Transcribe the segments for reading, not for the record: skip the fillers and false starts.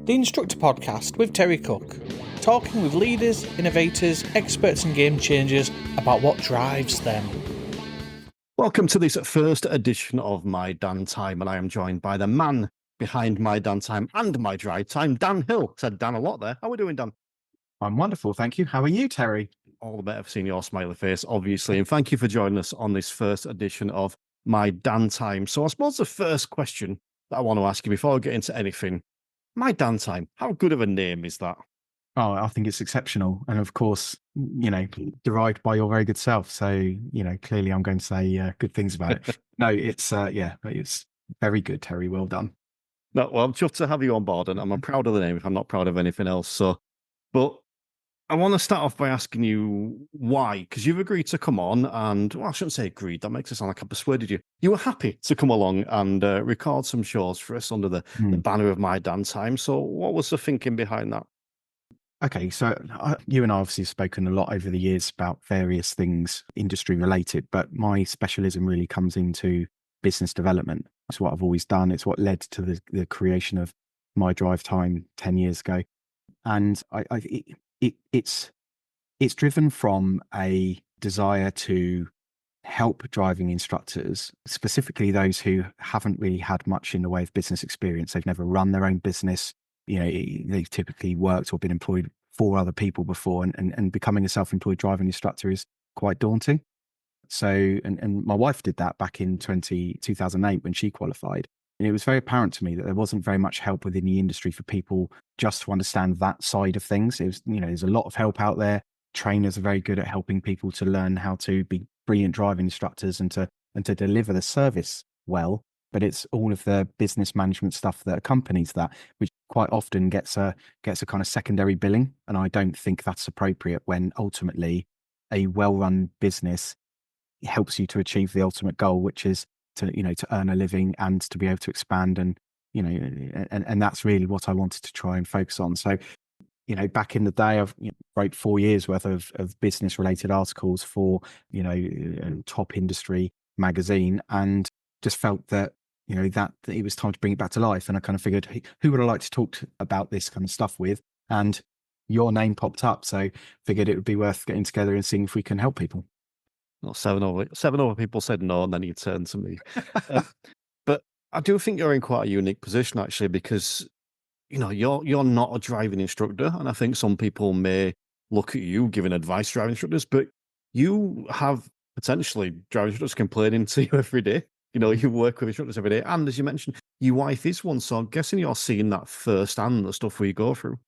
The Instructor Podcast with Terry Cook, talking with leaders, innovators, experts and game changers about what drives them. Welcome to this first edition of MyDanTime, and I am joined by the man behind MyDanTime and MyDriveTime, Dan Hill. Said Dan a lot there. How are we doing, Dan? I'm wonderful, thank you. How are you, Terry? All the better for seeing your smiley face, obviously, and thank you for joining us on this first edition of MyDanTime. So I suppose the first question that I want to ask you before I get into anything, MyDanTime, how good of a name is that? Oh, I think it's exceptional. And of course, derived by your very good self. So, clearly I'm going to say good things about it. No, it's very good, Terry. Well done. No, well, I'm chuffed to have you on board, and I'm proud of the name if I'm not proud of anything else. But I want to start off by asking you why, because you've agreed to come on and, well, I shouldn't say agreed, that makes it sound like I persuaded you. You were happy to come along and record some shows for us under the banner of MyDanTime. So what was the thinking behind that? Okay, so you and I obviously have spoken a lot over the years about various things industry related, but my specialism really comes into business development. It's what I've always done. It's what led to the creation of MyDriveTime 10 years ago. And it's driven from a desire to help driving instructors, specifically those who haven't really had much in the way of business experience. They've never run their own business. They've typically worked or been employed for other people before, and becoming a self-employed driving instructor is quite daunting. So, and my wife did that back in 2008 when she qualified. And it was very apparent to me that there wasn't very much help within the industry for people just to understand that side of things. It was, there's a lot of help out there. Trainers are very good at helping people to learn how to be brilliant driving instructors and to deliver the service well. But it's all of the business management stuff that accompanies that, which quite often gets a kind of secondary billing. And I don't think that's appropriate when ultimately a well-run business helps you to achieve the ultimate goal, which is to earn a living and to be able to expand, and that's really what I wanted to try and focus on. So, back in the day, I've wrote 4 years worth of business related articles for top industry magazine, and just felt that that it was time to bring it back to life. And I kind of figured, hey, who would I like to talk about this kind of stuff with? And your name popped up, so figured it would be worth getting together and seeing if we can help people. Well, seven other people said no, and then you turned to me. But I do think you're in quite a unique position, actually, because you're not a driving instructor, and I think some people may look at you giving advice to driving instructors, but you have potentially driving instructors complaining to you every day. You work with instructors every day, and as you mentioned, your wife is one, so I'm guessing you're seeing that firsthand, the stuff we go through.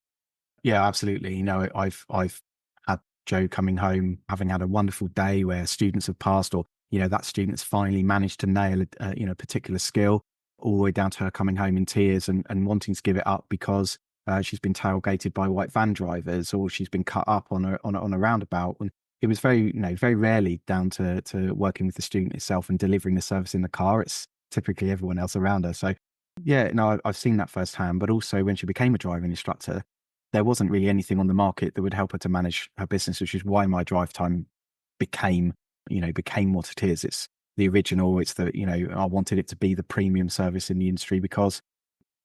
Yeah, absolutely. I've had Joe coming home having had a wonderful day where students have passed, or that student's finally managed to nail a particular skill, all the way down to her coming home in tears and wanting to give it up because she's been tailgated by white van drivers, or she's been cut up on a roundabout. And it was very rarely down to working with the student itself and delivering the service in the car. It's typically everyone else around her. So yeah, I've seen that firsthand. But also when she became a driving instructor, there wasn't really anything on the market that would help her to manage her business, which is why MyDriveTime became what it is. It's the original. It's I wanted it to be the premium service in the industry because,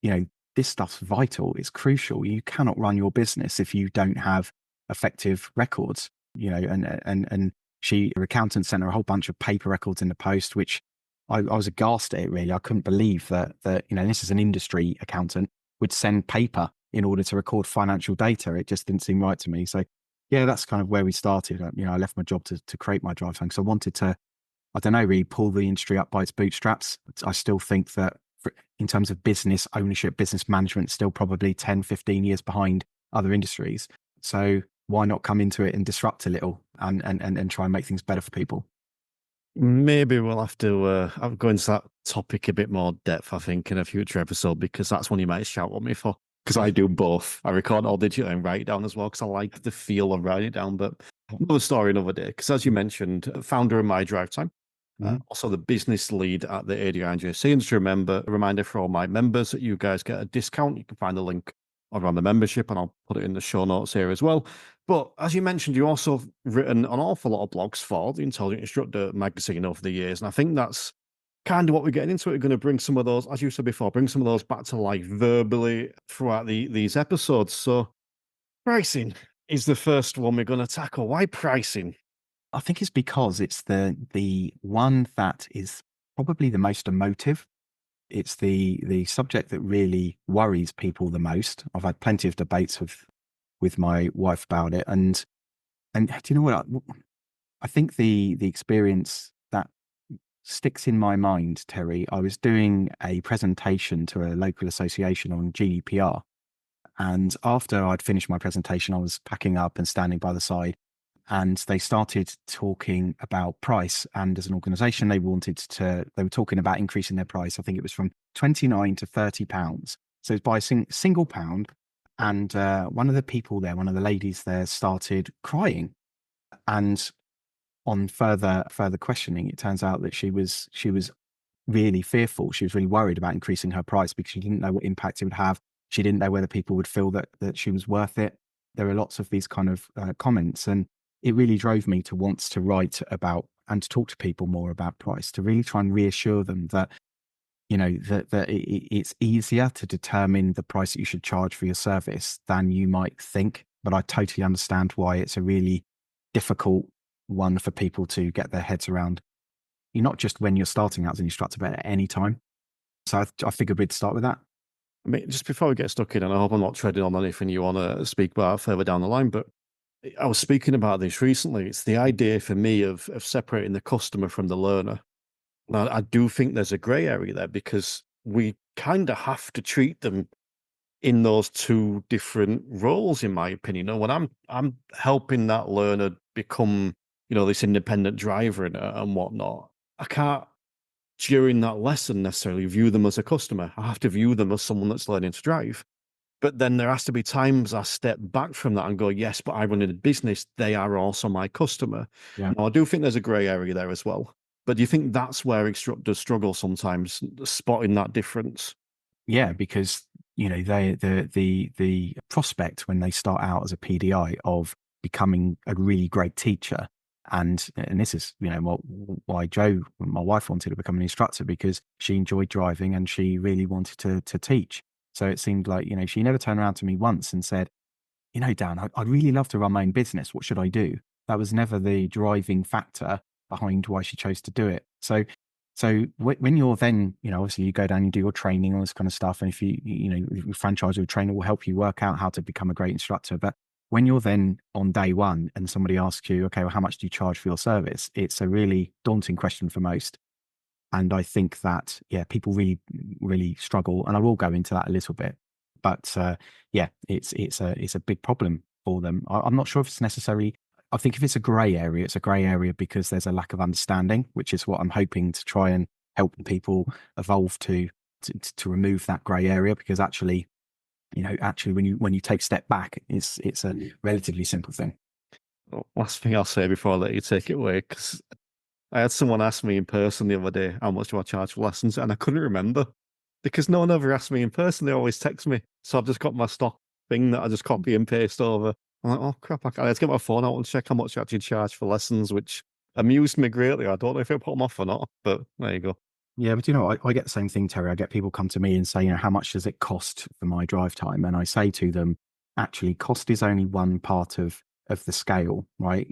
this stuff's vital. It's crucial. You cannot run your business if you don't have effective records, and her accountant sent her a whole bunch of paper records in the post, which I was aghast at it, really. I couldn't believe that this is an industry accountant would send paper in order to record financial data. It just didn't seem right to me. So yeah, that's kind of where we started. I left my job to create MyDriveTime because I wanted to, really pull the industry up by its bootstraps. I still think that in terms of business ownership, business management, still probably 10, 15 years behind other industries. So why not come into it and disrupt a little and try and make things better for people? Maybe we'll have to go into that topic a bit more depth, I think, in a future episode, because that's one you might shout at me for. Because I do both. I record all digitally and write it down as well, because I like the feel of writing it down. But another story another day. Because as you mentioned, founder of MyDriveTime, also the business lead at the ADINJC. And just a reminder for all my members that you guys get a discount. You can find the link around the membership, and I'll put it in the show notes here as well. But as you mentioned, you also have written an awful lot of blogs for the Intelligent Instructor magazine over the years. And I think that's kind of what we're getting into. We're going to bring some of those, as you said before, bring some of those back to life verbally throughout these episodes. So pricing is the first one we're going to tackle. Why pricing? I think it's because it's the one that is probably the most emotive. It's the subject that really worries people the most. I've had plenty of debates with my wife about it, and do you know what? I think the experience that sticks in my mind, Terry. I was doing a presentation to a local association on GDPR, and after I'd finished my presentation, I was packing up and standing by the side. And they started talking about price. And as an organization, they were talking about increasing their price. I think it was from 29 to 30 pounds. So it's by a single pound. And one of the people there, one of the ladies there, started crying. And on further questioning, it turns out that she was really fearful. She was really worried about increasing her price because she didn't know what impact it would have. She didn't know whether people would feel that she was worth it. There are lots of these kind of comments, and it really drove me to want to write about and to talk to people more about price, to really try and reassure them that, that it's easier to determine the price that you should charge for your service than you might think. But I totally understand why it's a really difficult one for people to get their heads around. You're not just when you're starting out as an instructor, but at any time. So I figured we'd start with that. I mean, just before we get stuck in, and I hope I'm not treading on anything you want to speak about further down the line, but I was speaking about this recently. It's the idea for me of separating the customer from the learner. Now, I do think there's a grey area there because we kind of have to treat them in those two different roles, in my opinion. When I'm helping that learner become, this independent driver and whatnot, I can't, during that lesson, necessarily view them as a customer. I have to view them as someone that's learning to drive. But then there has to be times I step back from that and go, yes, but I run in a business. They are also my customer. Yeah. Now, I do think there's a grey area there as well. But do you think that's where instructors struggle sometimes, spotting that difference? Yeah, because the prospect when they start out as a PDI of becoming a really great teacher, and this is why Jo, my wife, wanted to become an instructor, because she enjoyed driving and she really wanted to teach. So it seemed like, she never turned around to me once and said, Dan, I'd really love to run my own business. What should I do? That was never the driving factor behind why she chose to do it. So when you're then, obviously you go down, you do your training, all this kind of stuff. And if you franchise with a trainer will help you work out how to become a great instructor. But when you're then on day one and somebody asks you, okay, well, how much do you charge for your service? It's a really daunting question for most. And I think that, people really, really struggle. And I will go into that a little bit. But it's a big problem for them. I'm not sure if it's necessarily, I think if it's a grey area, it's a grey area because there's a lack of understanding, which is what I'm hoping to try and help people evolve to remove that grey area. Because actually, when you take a step back, it's a relatively simple thing. Last thing I'll say before I let you take it away, because I had someone ask me in person the other day, how much do I charge for lessons? And I couldn't remember because no one ever asked me in person. They always text me. So I've just got my stock thing that I just copy and paste over. I'm like, oh crap, I had to get my phone out and check how much I actually charge for lessons, which amused me greatly. I don't know if it put them off or not, but there you go. Yeah, but I get the same thing, Terry. I get people come to me and say, how much does it cost for my drive time? And I say to them, actually, cost is only one part of the scale, right?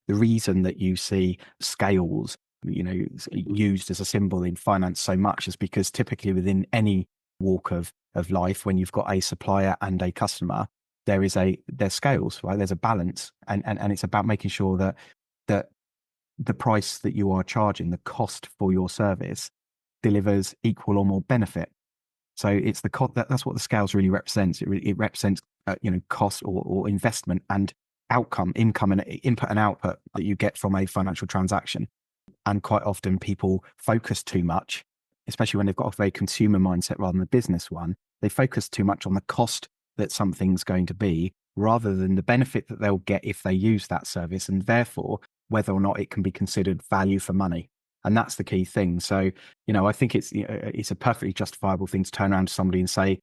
The reason that you see scales, used as a symbol in finance so much is because typically within any walk of life, when you've got a supplier and a customer, there's scales, right? There's a balance, and it's about making sure that the price that you are charging, the cost for your service, delivers equal or more benefit. So it's that's what the scales really represents. It represents cost or investment and outcome, income and input and output that you get from a financial transaction. And quite often people focus too much, especially when they've got a very consumer mindset rather than a business one. They focus too much on the cost that something's going to be rather than the benefit that they'll get if they use that service, and therefore whether or not it can be considered value for money. And that's the key thing. So, I think it's a perfectly justifiable thing to turn around to somebody and say,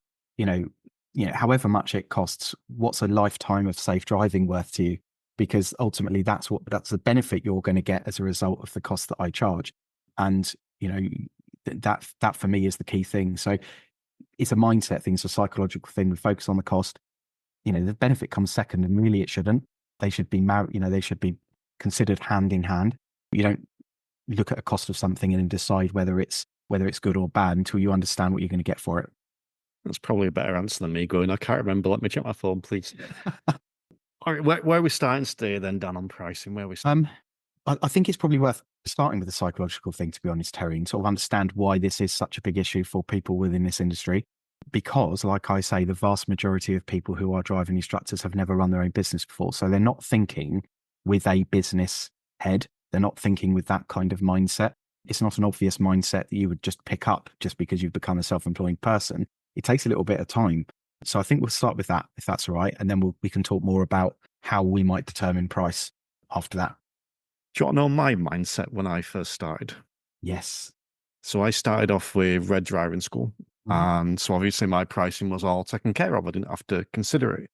however much it costs, what's a lifetime of safe driving worth to you? Because ultimately that's the benefit you're going to get as a result of the cost that I charge. And, that for me is the key thing. So it's a mindset thing, it's a psychological thing. We focus on the cost. The benefit comes second, and really it shouldn't. They should be married. They should be considered hand in hand. You don't look at a cost of something and then decide whether it's good or bad until you understand what you're going to get for it. That's probably a better answer than me going, I can't remember. Let me check my phone, please. All right, where are we starting today then, Dan, on pricing? Where are we starting? I think it's probably worth starting with the psychological thing, to be honest, Terry, and sort of understand why this is such a big issue for people within this industry. Because, like I say, the vast majority of people who are driving instructors have never run their own business before. So they're not thinking with a business head. They're not thinking with that kind of mindset. It's not an obvious mindset that you would just pick up just because you've become a self-employed person. It takes a little bit of time. So I think we'll start with that, if that's all right. And then we can talk more about how we might determine price after that. Do you want to know my mindset when I first started? Yes. So I started off with red driving school. And so obviously my pricing was all taken care of. I didn't have to consider it.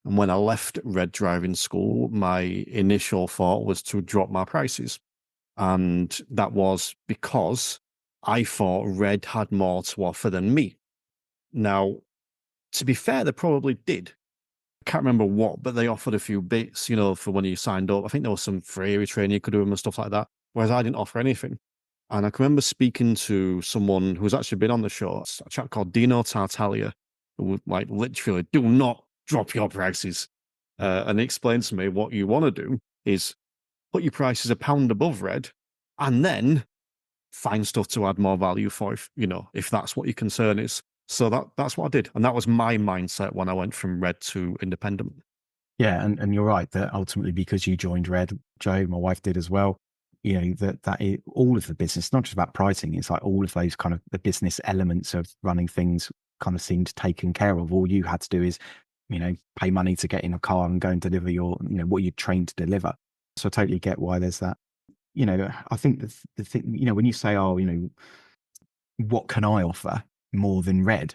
And when I left red driving school, my initial thought was to drop my prices. And that was because I thought red had more to offer than me. Now, to be fair, they probably did. I can't remember what, but they offered a few bits, for when you signed up. I think there was some free training you could do and stuff like that, whereas I didn't offer anything. And I can remember speaking to someone who's actually been on the show, a chap called Dino Tartaglia, who would literally do not drop your prices. And he explained to me what you want to do is put your prices £1 above red and then find stuff to add more value for, if that's what your concern is. So that's what I did. And that was my mindset when I went from red to independent. Yeah, and you're right that ultimately because you joined red, Joe, my wife did as well, that is all of the business, not just about pricing, it's like all of those kind of the business elements of running things kind of seemed taken care of. All you had to do is, pay money to get in a car and go and deliver your, what you're trained to deliver. So I totally get why there's that. I think the thing, when you say, what can I offer more than red?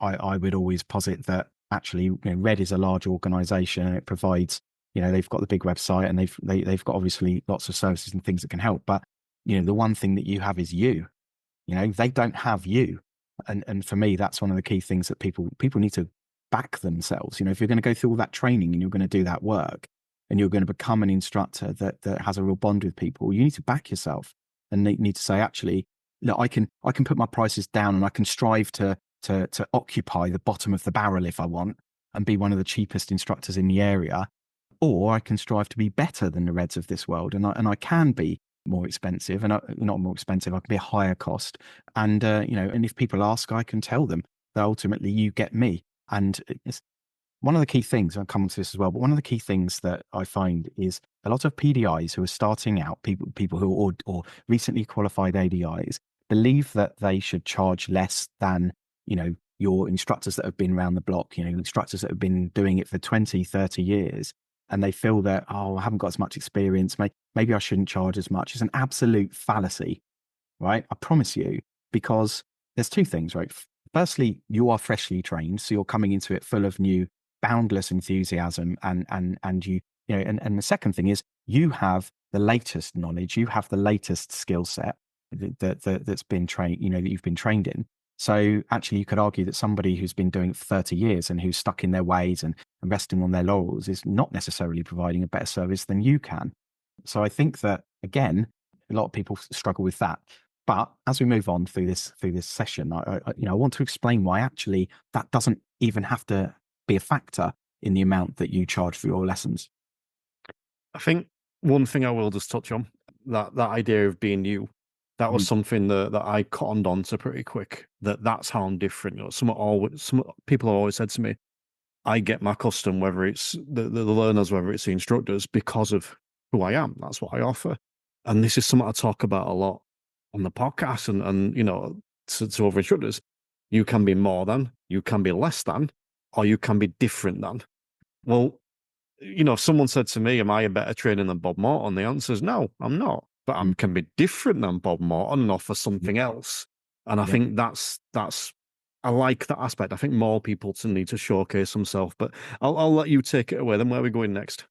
I would always posit that actually, red is a large organization and it provides, they've got the big website and they've got obviously lots of services and things that can help. But, the one thing that you have is you, they don't have you. And for me, that's one of the key things that people need to back themselves. If you're going to go through all that training and you're going to do that work and you're going to become an instructor that has a real bond with people, you need to back yourself and need to say, actually, look, I can put my prices down and I can strive to occupy the bottom of the barrel if I want and be one of the cheapest instructors in the area, or I can strive to be better than the reds of this world, and I can be more expensive, and not more expensive, I can be a higher cost, and and if people ask, I can tell them that ultimately you get me. And it's one of the key things, I'll come on to this as well, but one of the key things that I find is a lot of PDIs who are starting out, people who or recently qualified ADIs, believe that they should charge less than your instructors that have been around the block, instructors that have been doing it for 20, 30 years. And they feel that, I haven't got as much experience. Maybe I shouldn't charge as much. It's an absolute fallacy, right? I promise you, because there's two things, right? Firstly, you are freshly trained. So you're coming into it full of new, boundless enthusiasm. And you, and the second thing is you have the latest knowledge. You have the latest skill set that's been trained, that you've been trained in. So actually, you could argue that somebody who's been doing it for 30 years and who's stuck in their ways and resting on their laurels is not necessarily providing a better service than you can. So I think that, again, a lot of people struggle with that. But as we move on through this session, I want to explain why actually that doesn't even have to be a factor in the amount that you charge for your lessons. I think one thing I will just touch on, that idea of being you. That was something that I cottoned on to pretty quick. That's how I'm different. Some people have always said to me, I get my custom, whether it's the learners, whether it's the instructors, because of who I am. That's what I offer. And this is something I talk about a lot on the podcast and to other instructors. You can be more than, you can be less than, or you can be different than. Well, if someone said to me, am I a better trainer than Bob Morton? The answer is no, I'm not. But I can be different than Bob Morton and offer something else. And I think that's I like that aspect. I think more people need to showcase themselves. But I'll let you take it away. Then where are we going next?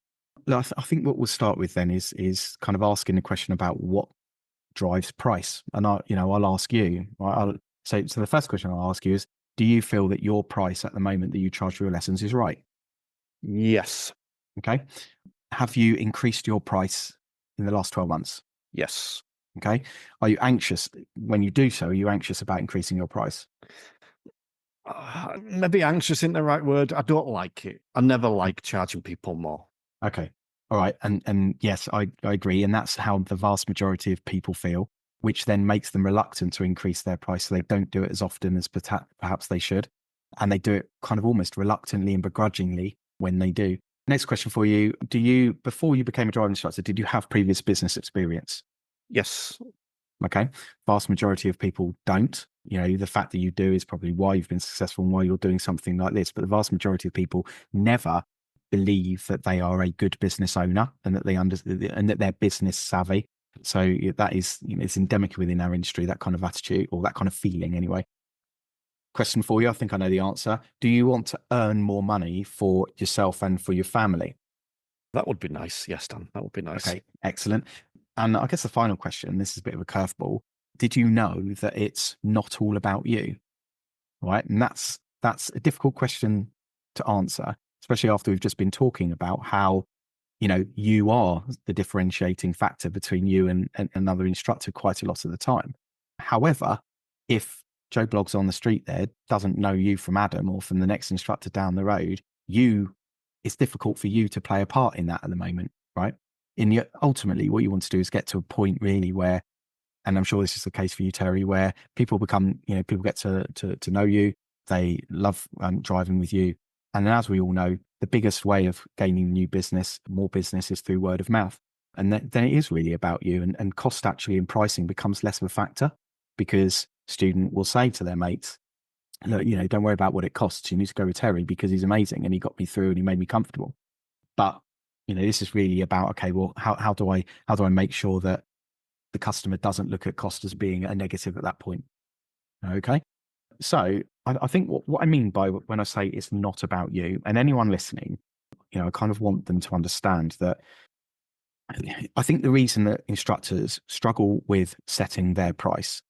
I think what we'll start with then is kind of asking the question about what drives price? And I'll ask you, right? So the first question I'll ask you is, do you feel that your price at the moment that you charge for your lessons is right? Yes. Okay. Have you increased your price in the last 12 months? Yes. Okay. Are you anxious when you do so? Are you anxious about increasing your price? Maybe anxious isn't the right word. I don't like it. I never like charging people more. Okay. All right. And yes, I agree. And that's how the vast majority of people feel, which then makes them reluctant to increase their price. So they don't do it as often as perhaps they should. And they do it kind of almost reluctantly and begrudgingly when they do. Next question for you. Before you became a driving instructor, did you have previous business experience? Yes. Okay. Vast majority of people don't. The fact that you do is probably why you've been successful and why you're doing something like this. But the vast majority of people never believe that they are a good business owner and that and that they're business savvy. So that is, it's endemic within our industry, that kind of attitude or that kind of feeling anyway. Question for you. I think I know the answer. Do you want to earn more money for yourself and for your family? That would be nice. Yes, Dan, that would be nice. Okay, excellent. And I guess the final question, this is a bit of a curveball. Did you know that it's not all about you? Right. And that's a difficult question to answer, especially after we've just been talking about how, you are the differentiating factor between you and another instructor quite a lot of the time. However, if Joe Bloggs on the street there doesn't know you from Adam or from the next instructor down the road, it's difficult for you to play a part in that at the moment, right? Ultimately, what you want to do is get to a point really where, and I'm sure this is the case for you, Terry, where people people get to know you, they love driving with you. And as we all know, the biggest way of gaining more business is through word of mouth. And then it is really about you, and cost actually in pricing becomes less of a factor because student will say to their mates, look, don't worry about what it costs. You need to go with Terry because he's amazing and he got me through and he made me comfortable. But, this is really about, okay, well, how do I make sure that the customer doesn't look at cost as being a negative at that point? Okay. So I think what I mean by when I say it's not about you and anyone listening, I kind of want them to understand that I think the reason that instructors struggle with setting their price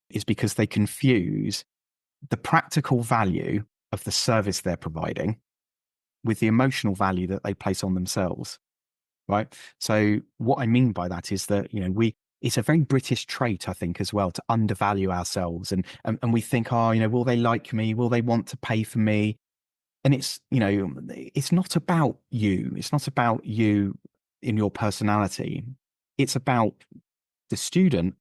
is because they confuse the practical value of the service they're providing with the emotional value that they place on themselves. Right. So what I mean by that is that, it's a very British trait, I think, as well, to undervalue ourselves. And we think, will they like me? Will they want to pay for me? And it's not about you. It's not about you in your personality. It's about the student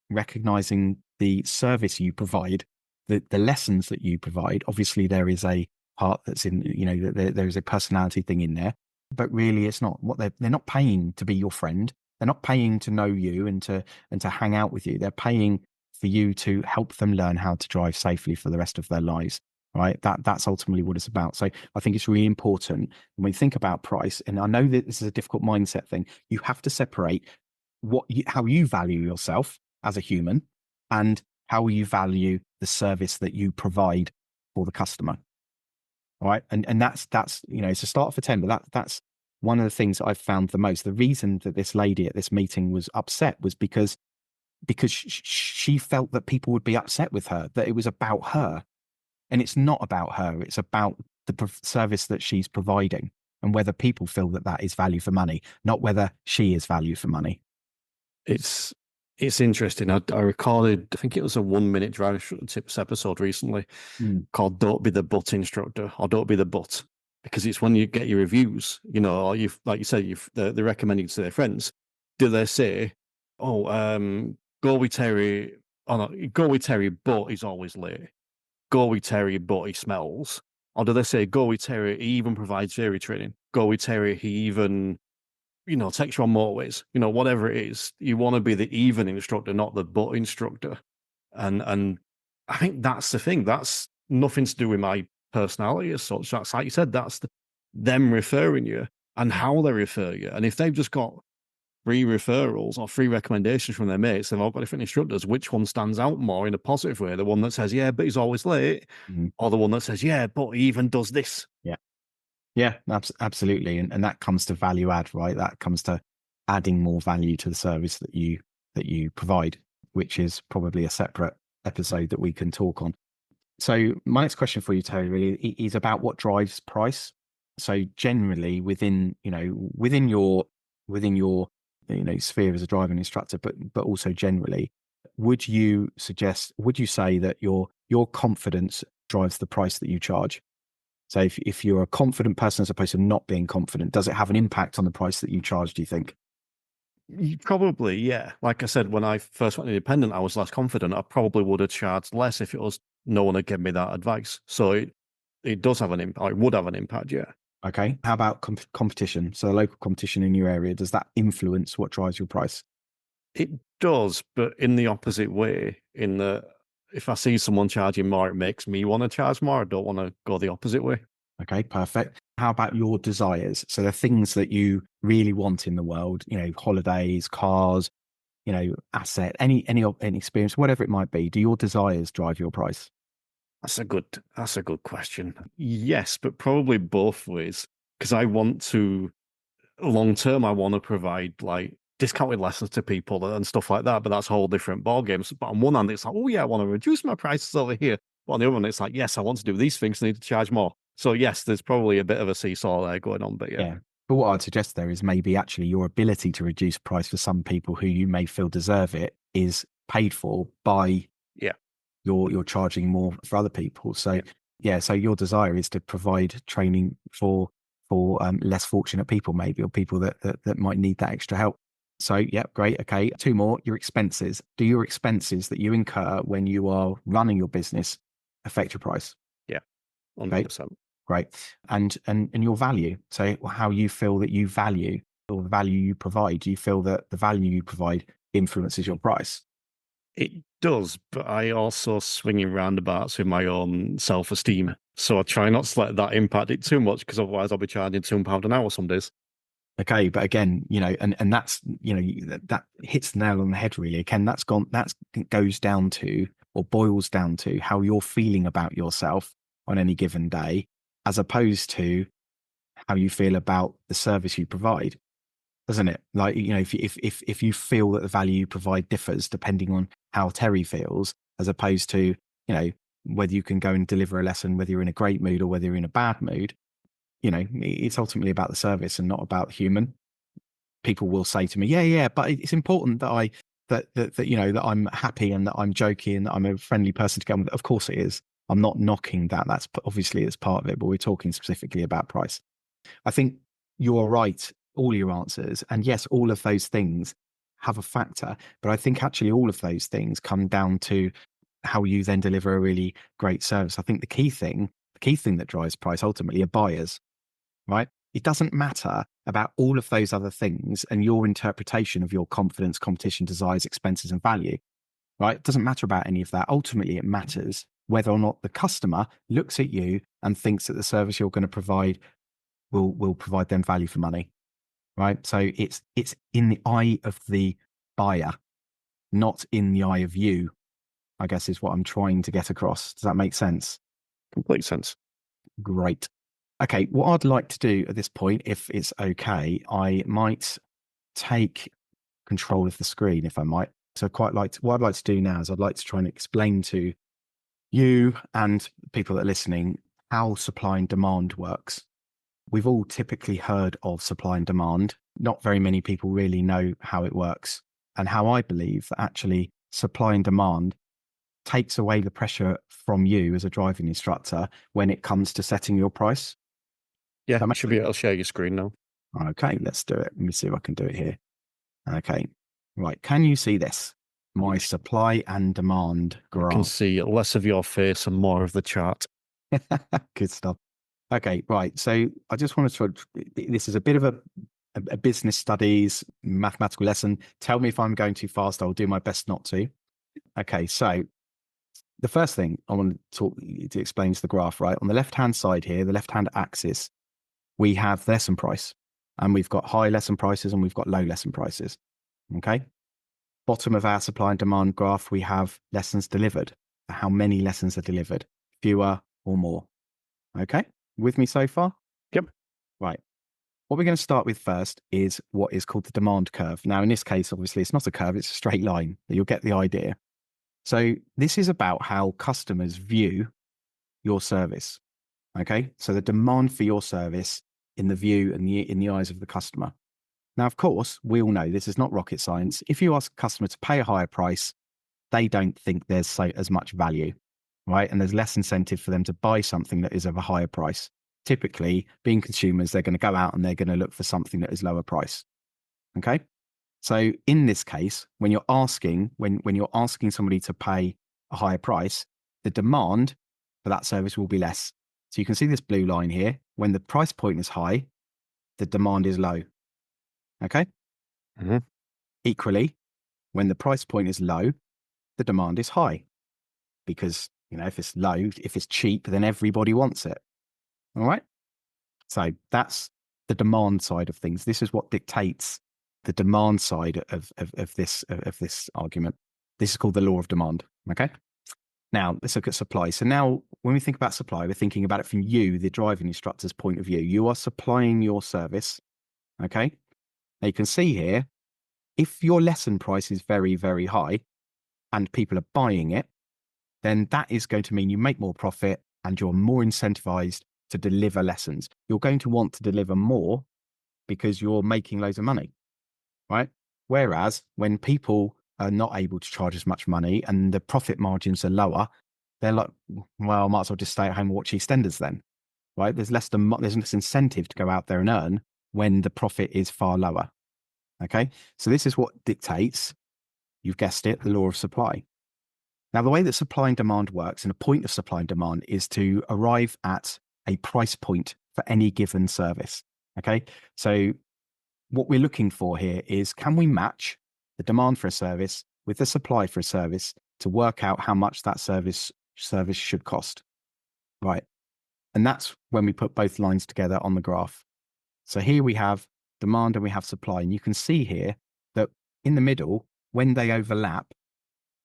recognizing the service you provide, the lessons that you provide. Obviously, there is a part that's in, there is a personality thing in there. But really, it's not what they're not paying to be your friend. They're not paying to know you and to hang out with you. They're paying for you to help them learn how to drive safely for the rest of their lives. Right. That's ultimately what it's about. So I think it's really important when we think about price. And I know that this is a difficult mindset thing. You have to separate how you value yourself as a human and how you value the service that you provide for the customer. All right. And that's, it's a start for 10, but that's one of the things that I've found the most. The reason that this lady at this meeting was upset was because she felt that people would be upset with her, that it was about her. And it's not about her. It's about the service that she's providing and whether people feel that that is value for money, not whether she is value for money. It's interesting. I recorded, I think it was a 1 minute driving instructor tips episode recently called Don't Be the Butt Instructor or Don't Be the Butt. Because it's when you get your reviews, or like you said, they're recommending to their friends. Do they say, go with Terry, go with Terry, but he's always late. Go with Terry, but he smells. Or do they say, go with Terry, he even provides theory training. Go with Terry, he even, takes you on motorways. Whatever it is, you want to be the even instructor, not the but instructor. And I think that's the thing. That's nothing to do with my personality as such. That's like you said, that's them referring you and how they refer you. And if they've just got free referrals or free recommendations from their mates, they've all got different instructors, which one stands out more in a positive way? The one that says, yeah, but he's always late, or the one that says, yeah, but he even does this. Yeah, absolutely. And that comes to value add, right? That comes to adding more value to the service that you that you provide, which is probably a separate episode that we can talk on. So my next question for you, Terry, really is about what drives price. So generally within your sphere as a driving instructor, but also generally, would you say that your confidence drives the price that you charge? So if you're a confident person as opposed to not being confident, does it have an impact on the price that you charge, do you think? Probably, yeah. Like I said, when I first went independent, I was less confident. I probably would have charged less if it was no one had given me that advice. So it does have an impact. It would have an impact, yeah. Okay. How about competition? So local competition in your area, does that influence what drives your price? It does, but in the opposite way. If I see someone charging more, it makes me want to charge more. I don't want to go the opposite way. Okay, perfect. How about your desires? So the things that you really want in the world, holidays, cars, asset, any experience, whatever it might be. Do your desires drive your price? That's a good question. Yes, but probably both ways. Because long term, I want to provide like discounted lessons to people and stuff like that. But that's a whole different ballgame. But on one hand, it's like, oh yeah, I want to reduce my prices over here. But on the other hand, it's like, yes, I want to do these things. I need to charge more. So yes, there's probably a bit of a seesaw there going on. But yeah. But what I'd suggest there is maybe actually your ability to reduce price for some people who you may feel deserve it is paid for by you're charging more for other people. So so your desire is to provide training for less fortunate people, maybe, or people that might need that extra help. So great. Okay, 2 more. Your expenses. Do your expenses that you incur when you are running your business affect your price? 100%. Okay. Great. And your value. So how you feel that you value or the value you provide. Do you feel that the value you provide influences your price? It does, but I also swing in roundabouts with my own self-esteem. So I try not to let that impact it too much, because otherwise I'll be charging £2 an hour some days. Okay, but again, and that's, that hits the nail on the head, really. Again, that goes down to, or boils down to, how you're feeling about yourself on any given day, as opposed to how you feel about the service you provide, doesn't it? Like, if you feel that the value you provide differs depending on how Terry feels, as opposed to, whether you can go and deliver a lesson, whether you're in a great mood or whether you're in a bad mood, it's ultimately about the service and not about human. People will say to me, yeah, but it's important that that I'm happy and that I'm jokey and that I'm a friendly person to get on with. Of course it is. I'm not knocking that. That's obviously it's part of it, but we're talking specifically about price. I think you're right, all your answers. And yes, all of those things have a factor, but I think actually all of those things come down to how you then deliver a really great service. I think the key thing that drives price ultimately are buyers, right? It doesn't matter about all of those other things and your interpretation of your confidence, competition, desires, expenses, and value, right? It doesn't matter about any of that. Ultimately, it matters whether or not the customer looks at you and thinks that the service you're going to provide will provide them value for money, right? So it's in the eye of the buyer, not in the eye of you, I guess is what I'm trying to get across. Does that make sense? Complete sense. Great. Okay, what I'd like to do at this point, if it's okay, I might take control of the screen, if I might. So what I'd like to do now is I'd like to try and explain to you and people that are listening how supply and demand works. We've all typically heard of supply and demand. Not very many people really know how it works, and how I believe that actually supply and demand takes away the pressure from you as a driving instructor when it comes to setting your price. Yeah, I should be able to share your screen now. Okay, let's do it. Let me see if I can do it here. Okay, right. Can you see this? My supply and demand graph. I can see less of your face and more of the chart. Good stuff. Okay, right. So I just wanted to, this is a bit of a business studies mathematical lesson. Tell me if I'm going too fast. I'll do my best not to. Okay, so the first thing I want to explain is the graph, right? On the left-hand side here, the left-hand axis, we have lesson price, and we've got high lesson prices and we've got low lesson prices. Okay. Bottom of our supply and demand graph, we have lessons delivered. How many lessons are delivered? Fewer or more? Okay. With me so far? Yep. Right. what we're going to start with first is what is called the demand curve. Now, in this case, obviously, it's not a curve, it's a straight line, but you'll get the idea. So this is about how customers view your service. Okay, so the demand for your service in the view and in the eyes of the customer. Now, of course, we all know this is not rocket science. If you ask a customer to pay a higher price, they don't think there's as much value, right? And there's less incentive for them to buy something that is of a higher price. Typically, being consumers, they're going to go out and they're going to look for something that is lower price. Okay, so in this case, when you're asking somebody to pay a higher price, the demand for that service will be less. So you can see this blue line here. When the price point is high, the demand is low. Okay. Mm-hmm. Equally, when the price point is low, the demand is high, because if it's low, if it's cheap, then everybody wants it. All right. So that's the demand side of things. This is what dictates the demand side of this argument. This is called the law of demand. Okay. Now let's look at supply. So now when we think about supply, we're thinking about it from you, the driving instructor's point of view. You are supplying your service. Okay. Now you can see here, if your lesson price is very, very high and people are buying it, then that is going to mean you make more profit and you're more incentivized to deliver lessons. You're going to want to deliver more because you're making loads of money, right? Whereas when people are not able to charge as much money and the profit margins are lower, they're like, well, I might as well just stay at home and watch EastEnders then, right? There's less incentive to go out there and earn when the profit is far lower. Okay, so this is what dictates, you've guessed it, the law of supply. Now, the way that supply and demand works, and a point of supply and demand, is to arrive at a price point for any given service. Okay, so what we're looking for here is, can we match the demand for a service with the supply for a service to work out how much that service should cost, right? And that's when we put both lines together on the graph. So here we have demand and we have supply, and you can see here that in the middle, when they overlap,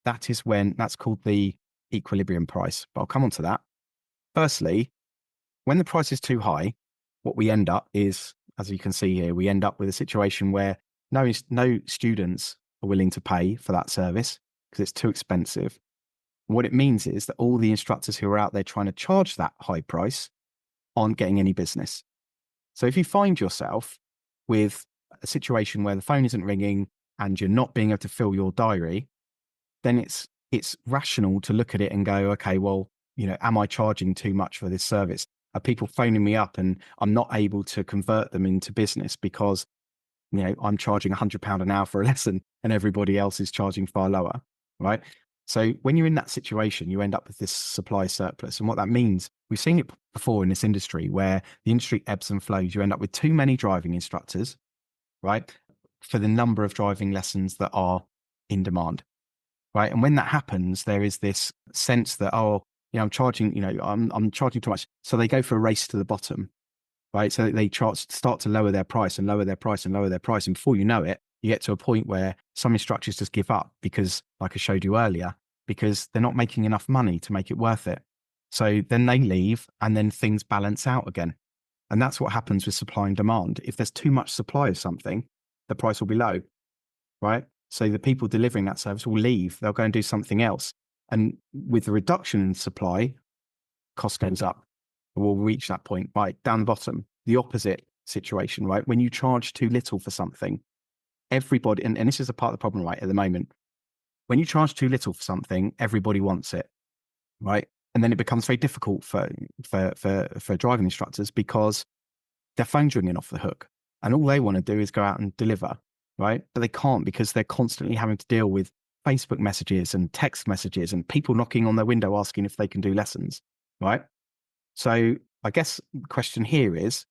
that's called the equilibrium price. But I'll come on to that. Firstly, when the price is too high, what we end up is, as you can see here, we end up with a situation where no students are willing to pay for that service because it's too expensive. And what it means is that all the instructors who are out there trying to charge that high price aren't getting any business. So if you find yourself with a situation where the phone isn't ringing and you're not being able to fill your diary, then it's rational to look at it and go, okay, well, am I charging too much for this service? Are people phoning me up and I'm not able to convert them into business because, I'm charging £100 an hour for a lesson and everybody else is charging far lower, right? So when you're in that situation, you end up with this supply surplus. And what that means, we've seen it before in this industry where the industry ebbs and flows. You end up with too many driving instructors, right, for the number of driving lessons that are in demand, right? And when that happens, there is this sense that, I'm charging, I'm charging too much. So they go for a race to the bottom, right? So they start to lower their price and lower their price and lower their price. And before you know it, you get to a point where some instructors just give up because, like I showed you earlier, because they're not making enough money to make it worth it. So then they leave and then things balance out again. And that's what happens with supply and demand. If there's too much supply of something, the price will be low, right? So the people delivering that service will leave. They'll go and do something else. And with the reduction in supply, cost goes up. We'll reach that point, right, down the bottom. The opposite situation, right? When you charge too little for something, everybody, and this is a part of the problem right at the moment, when you charge too little for something, everybody wants it, right? And then it becomes very difficult for driving instructors because their phone's ringing off the hook and all they want to do is go out and deliver, right? But they can't because they're constantly having to deal with Facebook messages and text messages and people knocking on their window asking if they can do lessons, right? So I guess the question here is,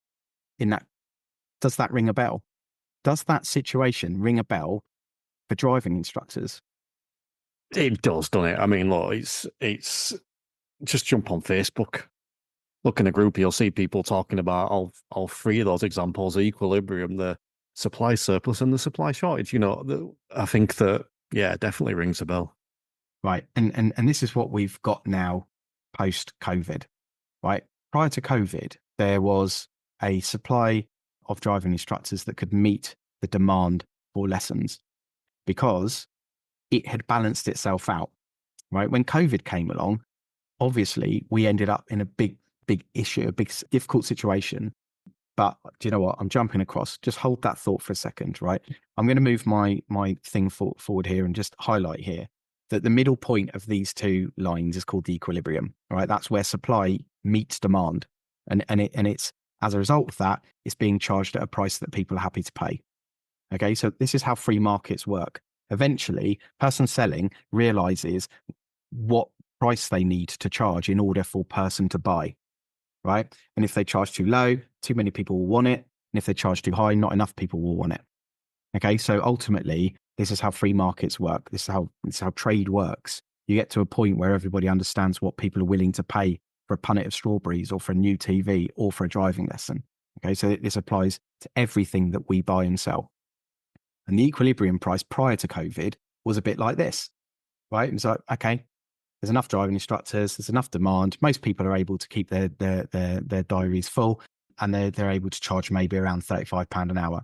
does that ring a bell? Does that situation ring a bell for driving instructors? It does, doesn't it? I mean, look, it's just jump on Facebook, look in a group, you'll see people talking about all three of those examples: the equilibrium, the supply surplus, and the supply shortage. I think that, yeah, it definitely rings a bell. Right, and this is what we've got now post-COVID, right? Prior to COVID, there was a supply of driving instructors that could meet the demand for lessons, because it had balanced itself out, right? When COVID came along, obviously we ended up in a big issue, a big difficult situation. But do you know what? I'm jumping across. Just hold that thought for a second, right? I'm going to move my thing forward here and just highlight here that the middle point of these two lines is called the equilibrium, right? That's where supply meets demand. And it's, as a result of that, it's being charged at a price that people are happy to pay. Okay, so this is how free markets work. Eventually, person selling realizes what price they need to charge in order for person to buy, right? And if they charge too low, too many people will want it. And if they charge too high, not enough people will want it. Okay, so ultimately, this is how free markets work. This is how trade works. You get to a point where everybody understands what people are willing to pay for a punnet of strawberries or for a new TV or for a driving lesson. Okay, so this applies to everything that we buy and sell. And the equilibrium price prior to COVID was a bit like this, right? It was like, okay, there's enough driving instructors, there's enough demand. Most people are able to keep their diaries full, and they're able to charge maybe around £35 an hour.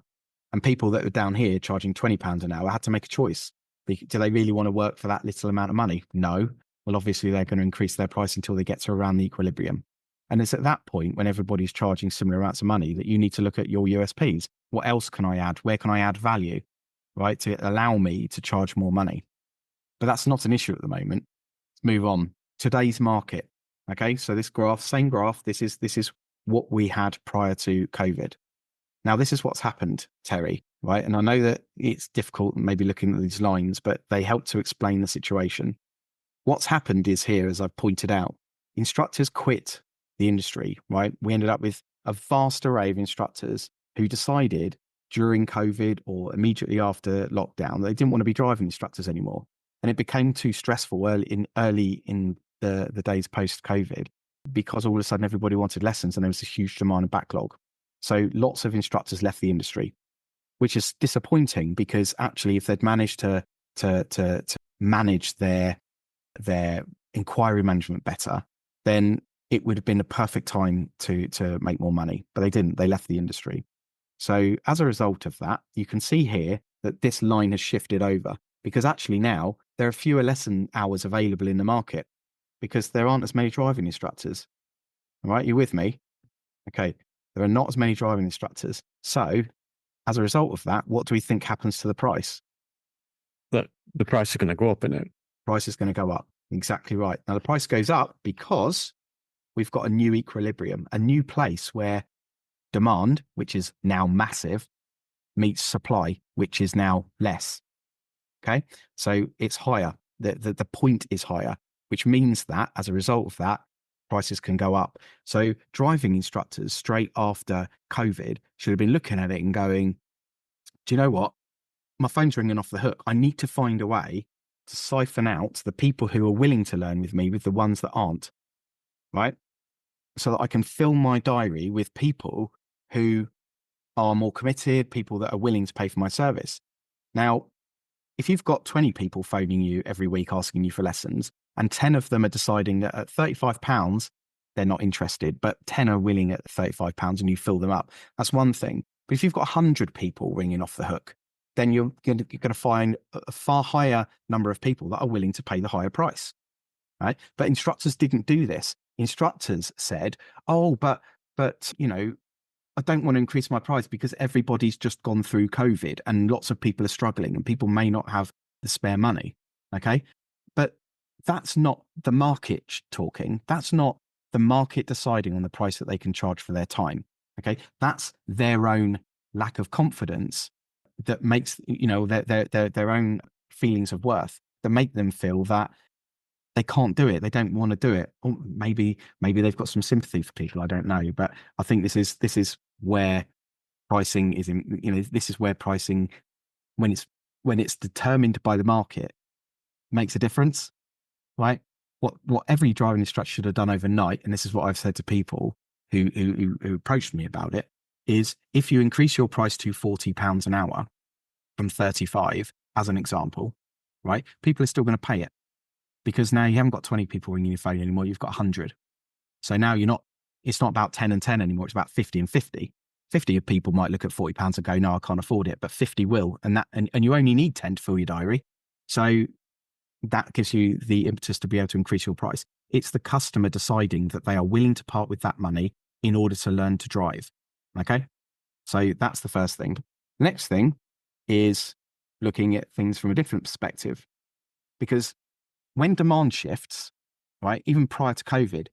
And people that were down here charging £20 an hour had to make a choice. Do they really want to work for that little amount of money? No. Well, obviously they're going to increase their price until they get to around the equilibrium. And it's at that point, when everybody's charging similar amounts of money, that you need to look at your USPs. What else can I add? Where can I add value, right, to allow me to charge more money? But that's not an issue at the moment. Let's move on. Today's market. Okay, so this graph, same graph, this is what we had prior to COVID. Now, this is what's happened, Terry, right? And I know that it's difficult maybe looking at these lines, but they help to explain the situation. What's happened is here, as I've pointed out, instructors quit the industry, right? We ended up with a vast array of instructors who decided during COVID or immediately after lockdown, they didn't want to be driving instructors anymore. And it became too stressful early in the days post-COVID, because all of a sudden everybody wanted lessons and there was a huge demand and backlog. So lots of instructors left the industry, which is disappointing, because actually if they'd managed to manage their inquiry management better, then it would have been a perfect time to make more money. But they didn't. They left the industry. So as a result of that, you can see here that this line has shifted over, because actually now there are fewer lesson hours available in the market because there aren't as many driving instructors. All right, you with me? Okay, there are not as many driving instructors. So as a result of that, what do we think happens to the price? That the price is going to go up, isn't it? Price is going to go up. Exactly right. Now the price goes up because we've got a new equilibrium, a new place where demand, which is now massive, meets supply, which is now less. Okay, so it's higher. The point is higher, which means that as a result of that, prices can go up. So driving instructors straight after COVID should have been looking at it and going, do you know what? My phone's ringing off the hook. I need to find a way to siphon out the people who are willing to learn with me with the ones that aren't, right? So that I can fill my diary with people who are more committed, people that are willing to pay for my service. Now, if you've got 20 people phoning you every week asking you for lessons, and 10 of them are deciding that at £35, they're not interested, but 10 are willing at £35 and you fill them up, that's one thing. But if you've got 100 people ringing off the hook, then you're going to find a far higher number of people that are willing to pay the higher price, right? But instructors didn't do this. Instructors said, oh, but you know, I don't want to increase my price because everybody's just gone through COVID and lots of people are struggling and people may not have the spare money. Okay. But that's not the market talking. That's not the market deciding on the price that they can charge for their time. Okay. That's their own lack of confidence that makes, you know, their own feelings of worth that make them feel that they can't do it. They don't want to do it. Or maybe they've got some sympathy for people. I don't know. But I think this is where pricing is in, you know, this is where pricing, when it's determined by the market, makes a difference, right? What every driving instructor should have done overnight, and this is what I've said to people who approached me about it, is if you increase your price to £40 an hour from 35, as an example, right? People are still going to pay it, because now you haven't got 20 people ringing your phone anymore. You've got 100. So now it's not about 10 and 10 anymore. It's about 50 and 50. 50 people might look at £40 and go, no, I can't afford it, but 50 will. And you only need 10 to fill your diary. So that gives you the impetus to be able to increase your price. It's the customer deciding that they are willing to part with that money in order to learn to drive. Okay. So that's the first thing. The next thing is looking at things from a different perspective, because when demand shifts, right, even prior to COVID,